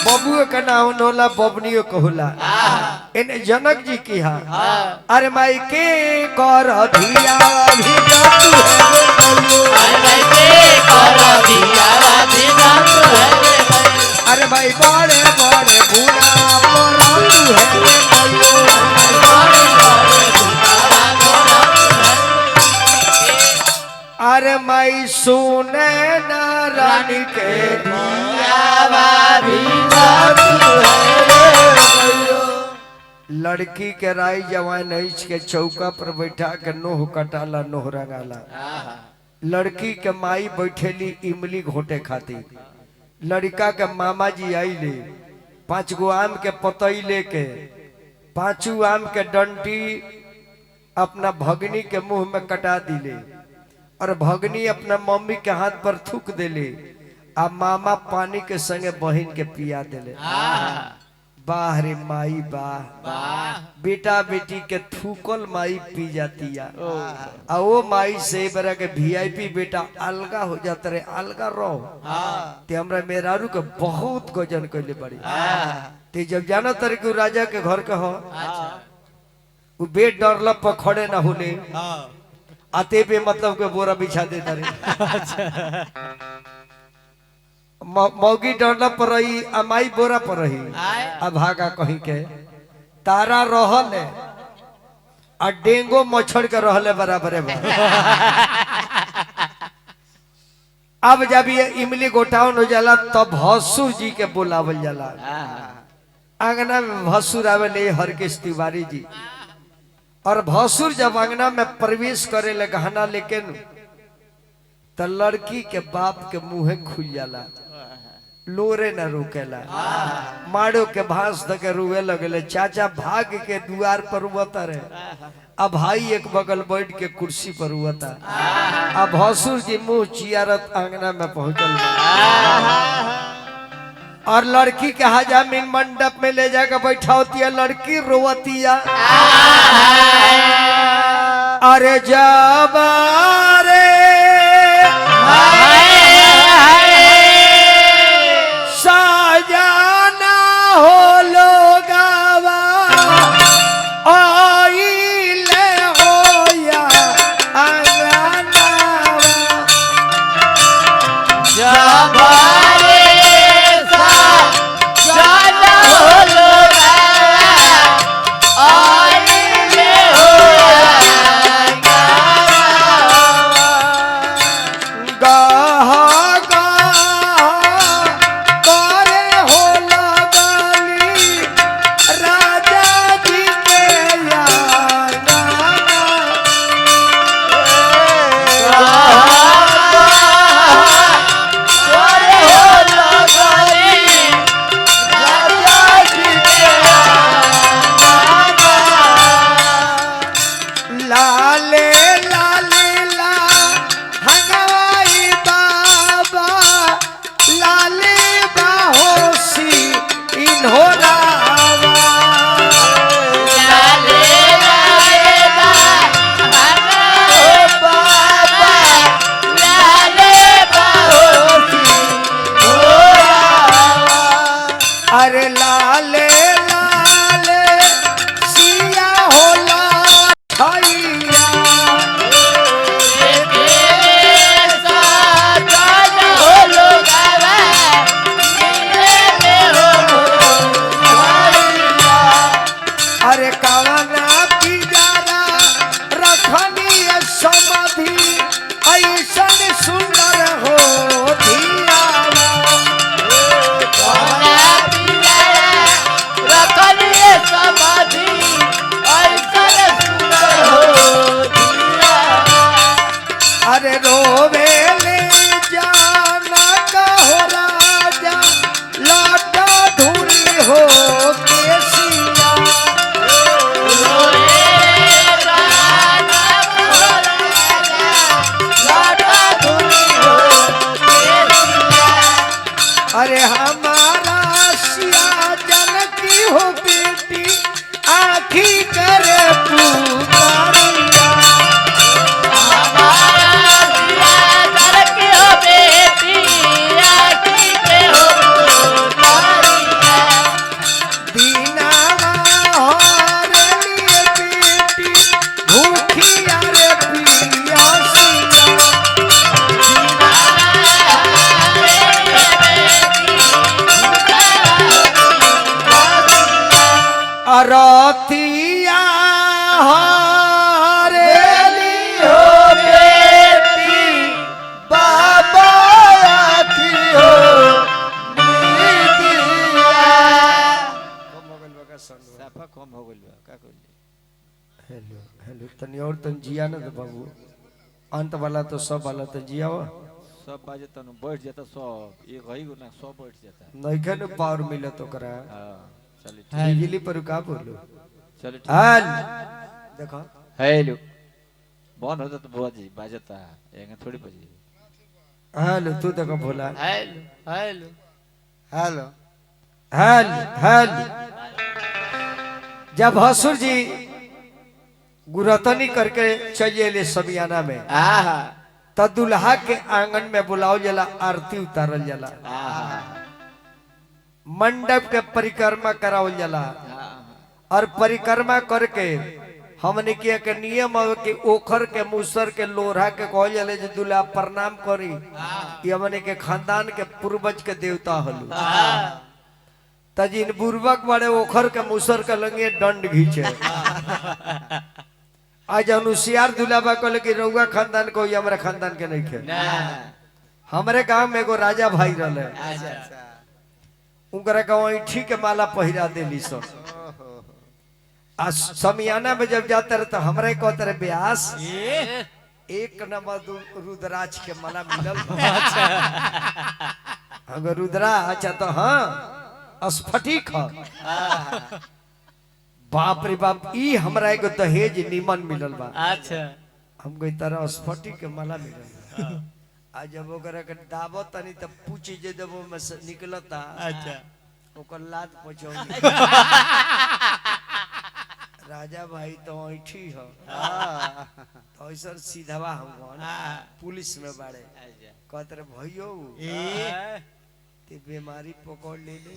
Speaker 1: बबुआ का नाम नोला बबनियो कहला। इन जनक जी की हा अरे माई के कर धिया भी जाऊ है रे मयूर। अरे भाई बड़े बड़े बुना पर तू है रे मयूर। अरे माई सुने न रानी के लड़की के राई जवान ऐछ के चौका पर बैठा के नोह कटाला नोह रंगाला। लड़की के माई बैठेली इमली घोटे खाती। लड़का के मामा जी आइले 5 गो आम के पतई लेके 5 आम के डंटी अपना भगनी के मुंह में कटा दिले और भगनी अपना मम्मी के हाथ पर थूक देले आ मामा पानी के संगे बहन के पिया देले। वाह रे माई वाह, बेटा बेटी के थूकल माई पी जातिया। आ वो माई से बरा के वीआईपी बेटा अलगा हो जाता रे, अलगा रहो। ते हमरा मेहरारू के बहुत गजन कैले बड़ी। ते जब जाना तारे कि राजा के घर के हो वो बेड डरला पर खड़े ना होले आते पे मतलब के बोरा बिछा देता रे। मौगी डरला पर रही अमाई बोरा पर रही आ भागा कहीं के तारा रहले आ डेंगो मच्छर के रहले बराबर है। अब जब ये इमली गोटाउन हो जाला तब भसुर जी के बुलावल जाला। आंगना में भसुर आवेले हरकेश तिवारी जी और भसुर जब अंगना में प्रवेश करे ले गहना लेके तो लड़की के बाप के मुंह खुल जाला, लोरे न रुकेला। माड़ो के भांस धके रुए लगले। चाचा भाग के द्वार पर उतर है, अब भाई एक बगल बैठ के कुर्सी पर उता। अब भसुर जी मुंह चियारत आंगना में पहुंचल और लड़की के हजामिन मंडप में ले जाकर बैठावती है। लड़की रोवतिया अरे जबारे साजाना हो लोगावा आइले हो या अंगनावा। अरे हमारा सिया जानकी हो बेटी आखी करे पुकारिया दीनावा हरे लिए बेटी भूखिया रे पियासिया अरतिया हरेली हो बेटी बाबा की हो
Speaker 3: साफा कम हो गइल बा का कइल
Speaker 1: हेलो हेलो तनी और तन जिया न तो बाबू अंत वाला तो सब वाला तो जिया हो
Speaker 3: सब बाजे तनु बैठ जाता सब एक हई गो ना सब बैठ जाता
Speaker 1: नइखे न पावर मिले तो करा
Speaker 3: हां चलिए
Speaker 1: बिजली पर का बोलो
Speaker 3: चलिए
Speaker 1: हाल देखो
Speaker 3: हेलो बंद होता तो बुआ जी बाजता एंगे थोड़ी बजी
Speaker 1: हेलो तू देखो भोला
Speaker 3: हेलो हेलो
Speaker 4: हेलो
Speaker 1: हेल हेल जब हसुर जी गुरतनी करके चलिए समियाना में
Speaker 3: आहा
Speaker 1: तो दुल्हा के आंगन में बुलाओ जला आरती उतारल जला
Speaker 3: आहा
Speaker 1: मंडप के परिक्रमा करावल जला और परिक्रमा करके हमने किया के नियम है कि ओखर के मुसर के लोढ़ा के कहल जले जे दुल्हा प्रणाम करी ये हमने के खानदान के पूर्वज के देवता हलु तजिन बुर्बक बड़े ओखर के मुसर के लंगे दंड घींचे आज अनुसियार दुलाबा कहले कि रउआ खानदान को ये हमरा खानदान के नहीं खे हमरे गांव में एगो राजा भाई रहले उनकरा गांव ऐठी के माला पहिरा देली सब आ समियाना में जब जाते रहे तो हमरे कहते रहे ब्यास एक नंबर रुद्राक्ष के माला मिलल अगर रुद्रा अच्छा तो हाँ स्फटिक ह बाप रे बाप ई हमरा एगो दहेज निमन मिलल बा
Speaker 2: अच्छा
Speaker 1: हमको ई तरह स्फटिक के माला मिलल आ जब ओकरा के दावत तनी त पूछी जे जब में से निकलता
Speaker 2: अच्छा
Speaker 1: ओकर लात पहुंचाऊ राजा भाई तो ऐठी ह तो ऐसा सीधावा हम पुलिस में बाड़े कहते रे भइयो ते बीमारी पकड़ ले ले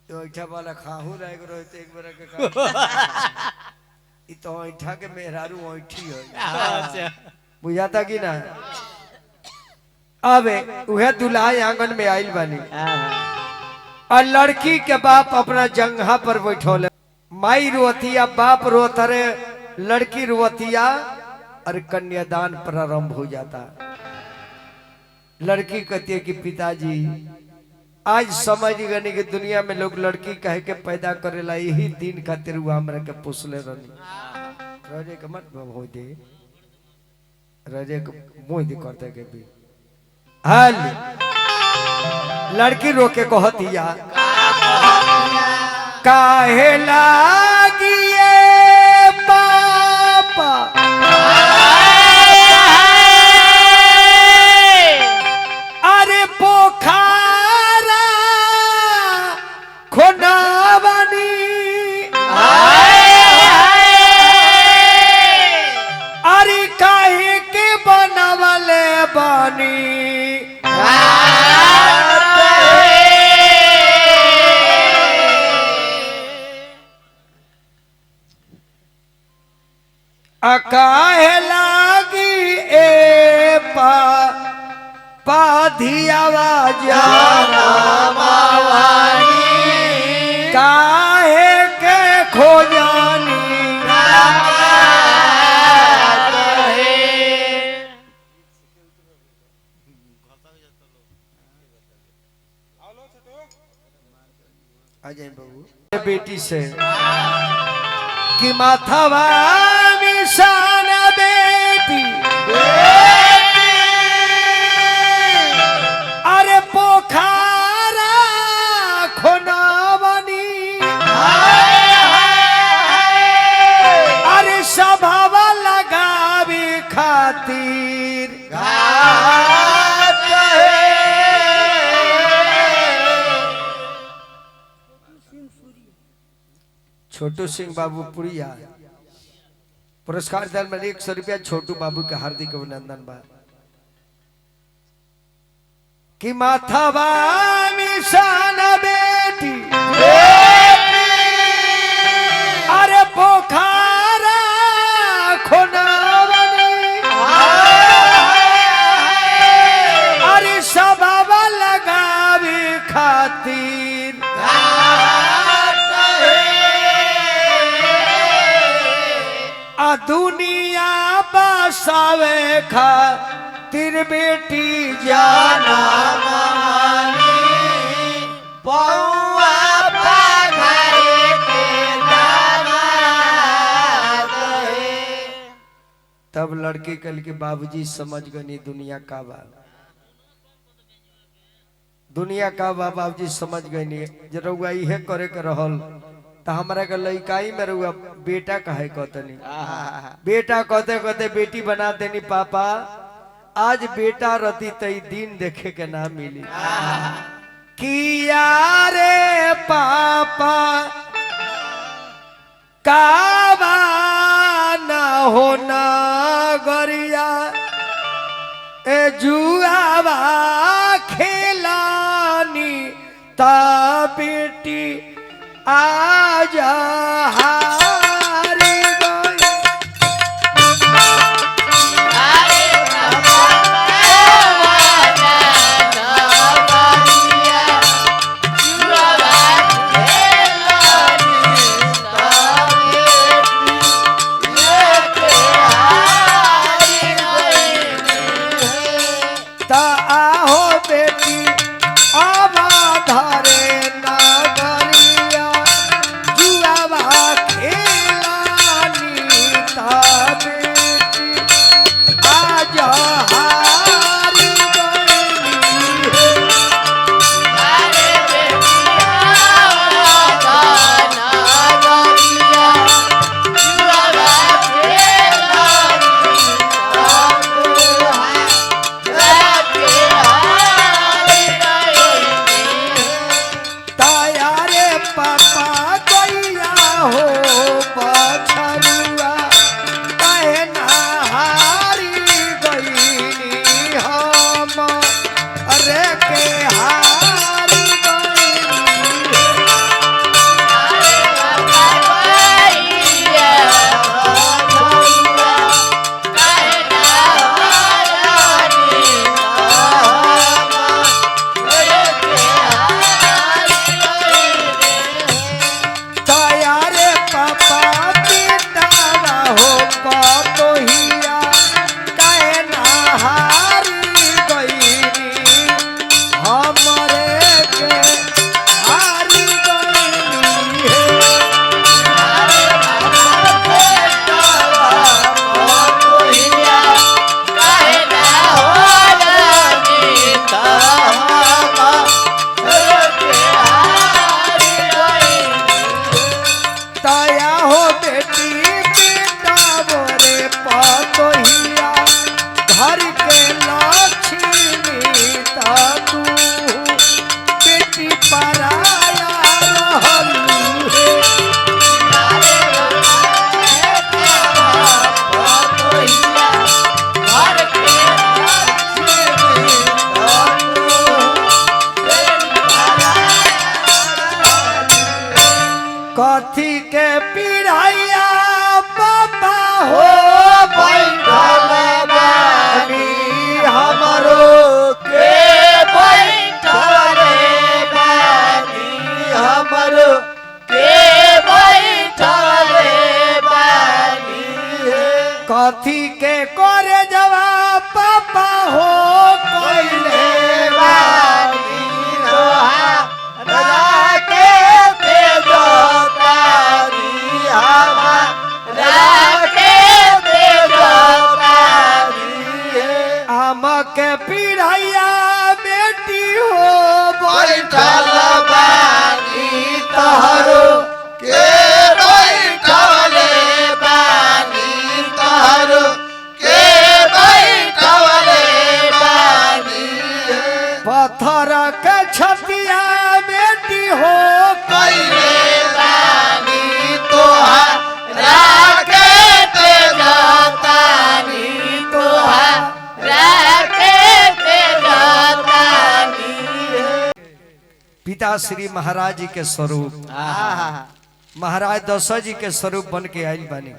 Speaker 1: तो ऐठा वाला खाहू रह गरो तो एक बार के काम ई तो ऐठा के मेहरारू ऐठी है
Speaker 2: अच्छा
Speaker 1: बुझाता कि ना अबे उहे दुल्हा आंगन में आइल बानी और लड़की के बाप अपना जंघा पर बैठोले माई रोतिया बाप रोतरे लड़की रोतिया और कन्यादान प्रारंभ हो जाता लड़की कहती है कि पिताजी आज समझ गनी कि दुनिया में लोग लड़की कहे के पैदा करेला यही दिन खातिर हुआ हमरा के पोसले रहनी रजे के मत हो दे रजे के मोह दे करते के भी हाल लड़की रोके कहतिया काहे लागिए पापा अरे पोखरा खोनावनी अरे काहे के बनवले बानी अकाहे लागी ए पाधियावा जाना मावानी काहे के खोजानी अजय बाबू बेटी से कि माथावा निशान बेटी अरे पोखरा खोनावनी अरे सभावा लगावी खातिर घाट है छोटू सिंह बाबू पुरिया पुरस्कार दल में 100 रुपया छोटू बाबू के हार्दिक अभिनंदन बा कि माथावा निशान बेटी अरे पोखरा खोनावनी अरे सबा लगावे खातिर आ दुनिया बसावे खातिर बेटी जाना
Speaker 3: पौआ पाघारे के दामाद है।
Speaker 1: तब लड़के कल के बाबूजी समझ गनी दुनिया का बा दुनिया का बा बाबूजी समझ गनी जरुआ इहे करे के रहल तो हमारा के लइकाई में रुआ बेटा कहे कहतनी बेटा कहते कहते बेटी बना देनी पापा आज बेटा रती तई दिन देखे के ना मिली किया रे पापा काबा ना होना गरिया ए जुआवा खेलानी ता बेटी आजा हारी गई ता आहो बेटी आवा धारे नगरिया जुआवा खेलानी ता बेटी आजा हारी गई ताया रे पापा गैया हो पछरुआ कहे ना हारी गईनी हम अरे के हारी गईनी ताया रे पापा पितावा हो पतोहिया कहे ना हारी गईनी हमरे के हारी गईनी ताया हो बेटी पितावो रे पतोहिया घर के लक्ष्मी ता तू बेटी पराया रहलू हे कथी के पिढ़ैया पापा हो बैठल बानी हमरो के बैठल बानी हमरो कथी के करे जवा पापा हो कोइले बानी आम के पिढ़ैया बेटी हो बैठल बानी तहरो
Speaker 4: के बैठले बानी तहरो के बैठले बानी
Speaker 1: पत्थर के छतिया बेटी हो
Speaker 4: कैले बानी
Speaker 1: पिता श्री महाराज जी के स्वरूप महाराज दशरथ जी के स्वरूप बन के आयल बानी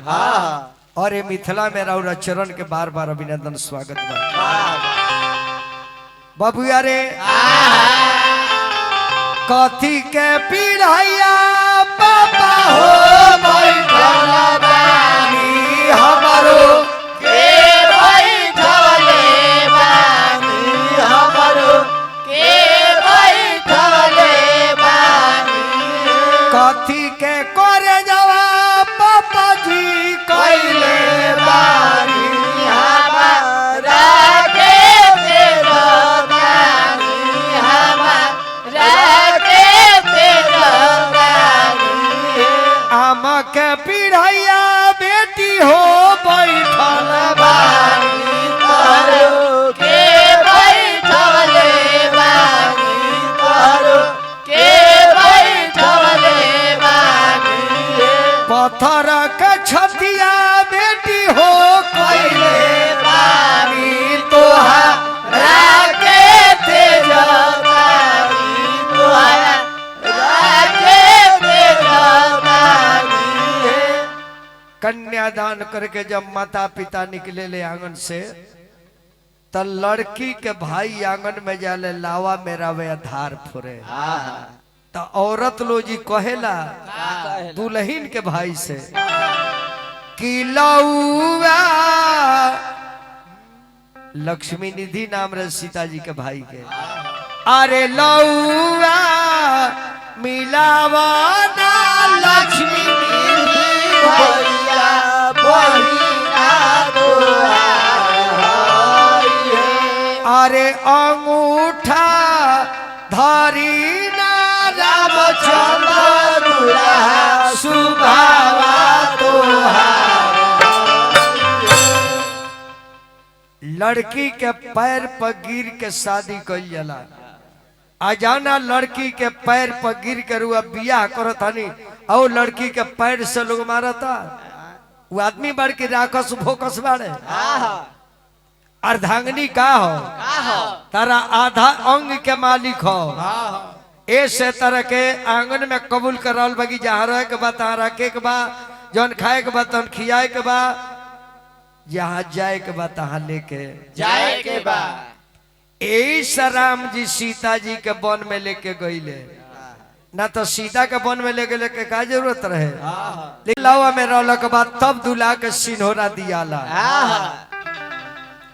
Speaker 1: और ये मिथिला में राउरा चरण के बार बार अभिनंदन स्वागत बा बबुआ रे कथी के पीढ़ैया पापा हो बैठल बानी हमारो
Speaker 3: के बैठले बानी हमरो के बैठले बानी
Speaker 1: कथी के करे जवा पापा जी कैले बानी
Speaker 3: हमारा के तेरा बानी हमारा के तेरा बानी
Speaker 1: आम के पीढ़ैया बेटी हो बैठल
Speaker 3: बानी तारो के बैठले बानी तारो के बैठले बानी
Speaker 1: पत्थर के छतिया बेटी हो कैले
Speaker 3: बानी तोहरा के तेरा बानी तोहरा के तेरा बानी
Speaker 1: कन्यादान करके जब माता पिता निकले ले आंगन से तो लड़की के भाई आंगन में जाले लावा मेरा वे धार फुरे तो औरत लो जी कहेला दुल्हन के भाई से कि लौआ लक्ष्मी निधि नाम रहे सीता जी के भाई के अरे लौआ मिलावा ना लक्ष्मी निधि
Speaker 3: भैया बहिना दोहाई
Speaker 1: अरे अंगूठा धरी ना रामचंद्र
Speaker 3: दुल्हा
Speaker 1: सुभावा लड़की के पैर पर गिर के शादी कइल जाला अजाना लड़की के पैर पर गिर के रुआ बियाह करत हनी और लड़की के पैर से लोग मारता वो आदमी बढ़ के राखस भोकस बाड़े अर्धांगनी का हो तारा आधा अंग के मालिक हो ऐसे तरह के आंगन में कबूल कराल बगी जहाँ रहे के बाद तहाँ रखे के बाद जौन खाए के बाद तौन खियाए के बाद जहाँ जाए के बाद तहाँ लेके
Speaker 3: जाए के बाद
Speaker 1: ऐसा राम जी सीता जी के वन में लेके गईले ना तो सीता के वन में लेके लेके का जरूरत रहे लेकिन लावा में रहला के बाद तब दुल्हा के सिन्होरा दियाला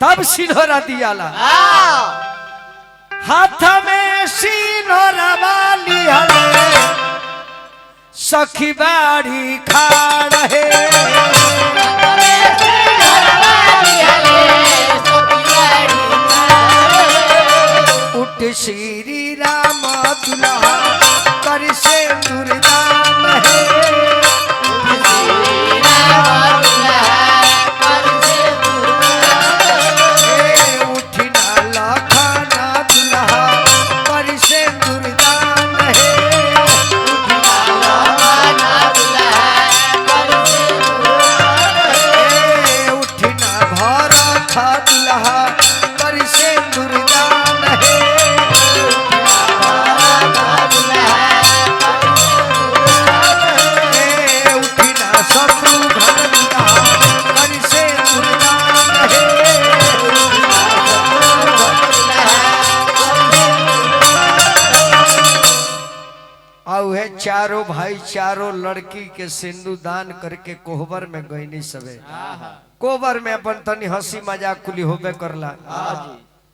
Speaker 1: तब सिन्होरा दियाला हाथ में सिन्होरा वाली हले सखी बाड़ी खाड़ है उठ श्री राम दुल्हा कर से दुर्दान है उठना लखना दुल्हा कर से दुर्दान है उठना भरत दुल्हा कर से दुर्दान है उठना शत्रुघ्न दुल्हा कर से दुर्दान है और है चारों भाई चारों लड़की के सिंदूर दान करके कोहबर में गईनी सबे कोहबर में अपन तनी हंसी मजाक कुली होबे करला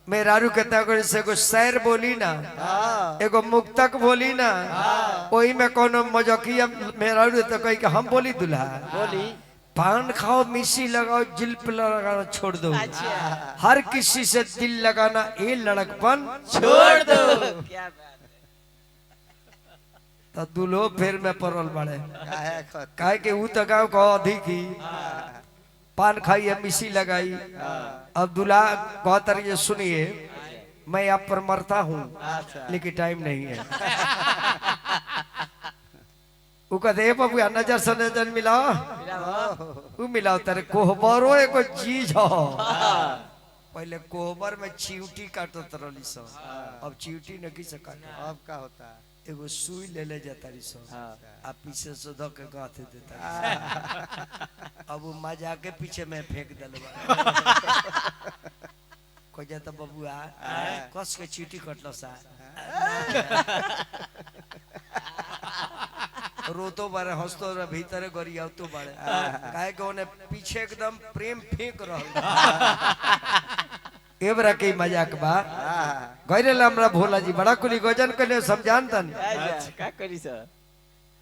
Speaker 1: मेहरारू के तगड़ से एगो शेर बोली ना एगो मुक्तक बोली ना ओही में कोनो मजकिया मेहरारू तो कही कि हम बोली दुल्हा
Speaker 3: बोली
Speaker 1: पान खाओ मिसी लगाओ जिल पे लगाना छोड़ दो हर किसी से दिल लगाना ये लड़कपन
Speaker 3: छोड़ दो
Speaker 1: तो दुल्हो फेर में पड़ल बड़े काहे के ऊ तो गाँव का अधिक ही पान खाई है मिसी लगाई अब दूल्हा कहतर ये सुनिए मैं आप पर मरता हूँ लेकिन टाइम नहीं है वो कहते बबुआ नजर से नजर मिलाओ वो मिलाओ तेरे कोहबरो एगो चीज हो पहले कोहबर में चिवटी काटत रही सब अब चिवटी नहीं से काटे
Speaker 4: अब का होता है
Speaker 1: एगो सुई ले ले जाता रही सो आ पीछे से धो के गाथे देता अब वो मजा के पीछे में फेंक दलवा को जाता बबुआ कस के चीटी कटलो सा रोतो बारे हंसतो रे भीतर गरिया तो बारे काहे के ओने पीछे एकदम प्रेम फेंक रहल एबरा के मजाक बा गइरेला हमरा भोला जी बड़ा कुली गजन कने समझान तनी
Speaker 3: का करी सर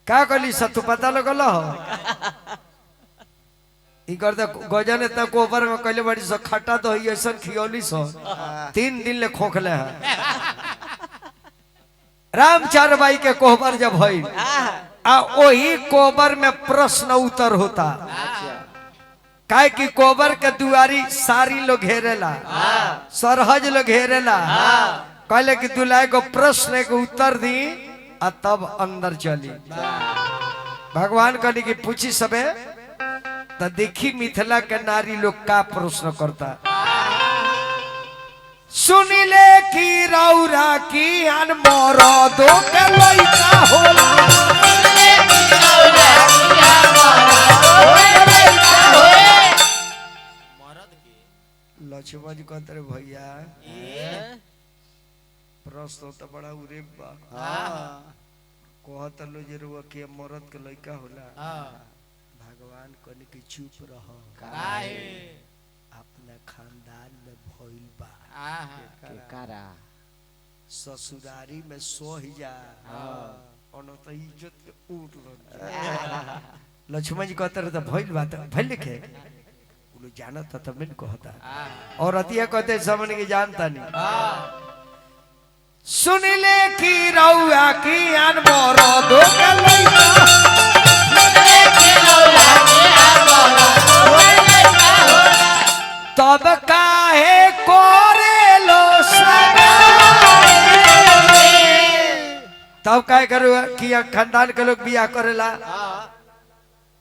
Speaker 1: का कली स तू पता लगल हो ई कर दे गजन इतना कोबर में कइले बड़ी स खट्टा तो ही ऐसन खियोली स 3 दिन ले खोखले है रामचार बाई के कोबर जब भई आ ओही कोबर में प्रश्न उत्तर होता काहे कि कोबर के दुआरी सारी लोग घेरेला सरहज लोग घेरेला कहले कि दुलाए को प्रश्न के उत्तर दी आ तब अंदर चली भगवान कहली कि पूछी सबे तो देखी मिथिला के नारी लोग का प्रश्न करता सुनिले कि रौरा की अन मोरो दो के लइका होला लक्ष्मण जी कहते रे भैया प्रश्न तो बड़ा उरे बा कहत लो जे रुआ के मरद के लइका होला भगवान कहने की चुप रहो
Speaker 2: काहे
Speaker 1: अपना खानदान में भइल बा
Speaker 3: के करा
Speaker 1: ससुरारी में सोही जा और तो इज्जत के उठ लग लक्ष्मण जी कहते रहे तो भइल बात भइल के बोलो जाना था तब मैंने कहता और अतिया कहते समझ के जानता नहीं सुनिले की रउआ की अन मोरो दो के लइका तब काहे कोरेलो तब काहे करो कि खानदान के लोग बियाह करेला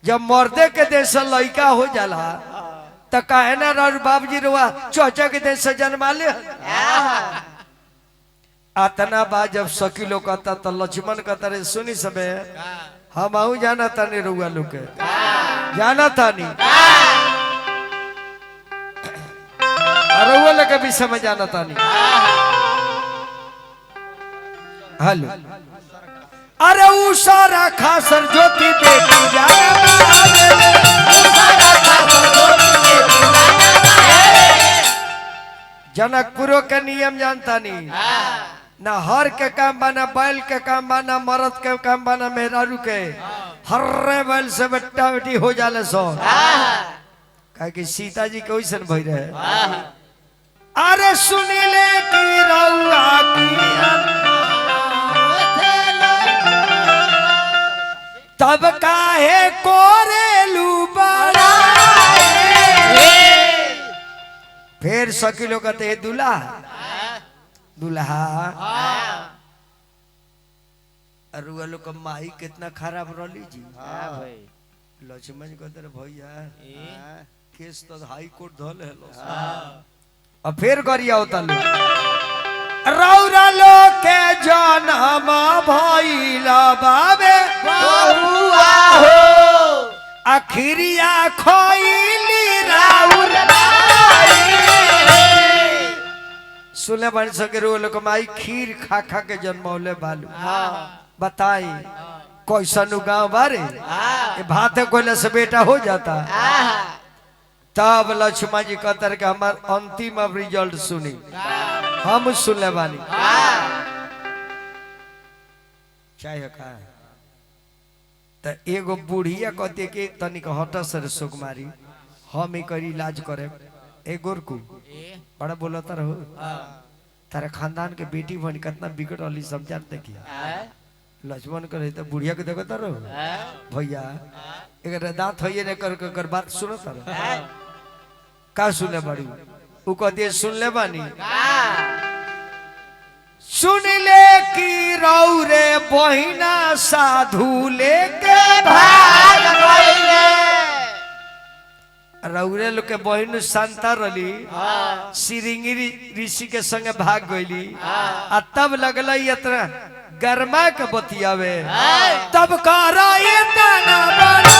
Speaker 1: जब मर्दे के देश से लइका हो जाला तो काहे ना बाबूजी रुआ चौचा के देश से जन्मा ले आतना बात जब सखी लोग कहता तो लक्ष्मण कहता रे सुनी सबे हम आऊ जाना था नहीं रुआ लोग के जाना था नहीं रुआ लोग भी समझ जाना था नहीं हेलो अरे उसारा खासर ज्योति बेटी जनकपुरों के नियम जानता नहीं ना हर के काम बना बैल के काम बना मर्द के काम बना मेहरारू के हर्रे बैल से बेटा बेटी हो जाले सो कहे कि सीता जी के वैसन भई रहे अरे सुनिले की रउआ की तब काहे कोरेलू बड़ा फिर सखी लोग कहते दूल्हा दूल्हा अरुआ लोग का माई कितना खराब रही जी
Speaker 3: भाई
Speaker 1: लक्ष्मण कहते रे भैया केस तो हाई कोर्ट धोल है और फिर गरिया होता लो रौरा लो के जन्म भइला बाबे
Speaker 3: बबुआ हो
Speaker 1: आखिरिया खोइली राउर सुले बन सके रो लोग माई खीर खा खा के जन्मौले बालू बताई कैसन गाँव बारे भाते कोयले से बेटा हो जाता तब लक्ष्मण जी कहते कि हमार अंतिम अब रिजल्ट सुनी हम सुनले बानी चाहे का तो एगो बुढ़िया कहते कि तनिक हट सर सुकुमारी हम एक इलाज करे ए गोरकू बड़ा बोलता रहो तारे खानदान के बेटी बन कितना बिगड़ रही सब जानते कि लक्ष्मण करे तो बुढ़िया के देखता रहो भैया एक दांत होइए ने कर बात सुनता रहो का सुने बड़ी उ कहते सुन ले बानी सुन ले कि रौरे बहिना साधु लेके भाग गइले रौरे लोग के बहिन शांता रली सिरिंगी ऋषि के संगे भाग गइली आ तब लगल इतना गरमा के बतियावे तब करा ये तना बना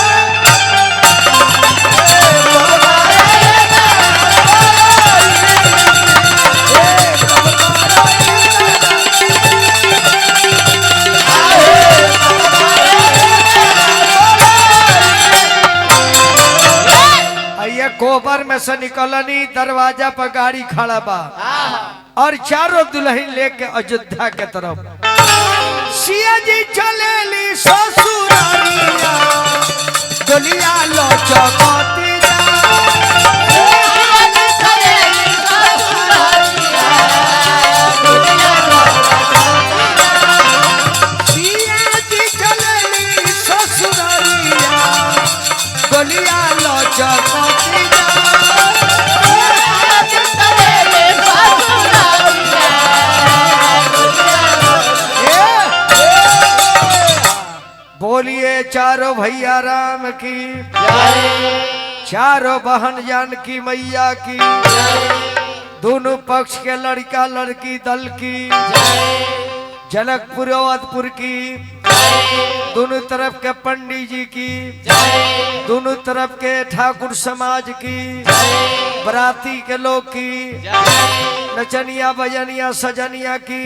Speaker 1: कोबर में से निकलनी दरवाजा पर गाड़ी खड़ा बा और चारों दुल्हन लेके अयोध्या के तरफ सिया जी चलेली ससुरारिया दुलिया लो चौकती बोलिए चारों भैया राम की चारों बहन जानकी मैया की दोनों पक्ष के लड़का लड़की दल की जनकपुर अवधपुर की दोनों तरफ के पंडित जी की दोनों तरफ के ठाकुर समाज की बराती के लोग की नचनिया बजनिया सजनिया की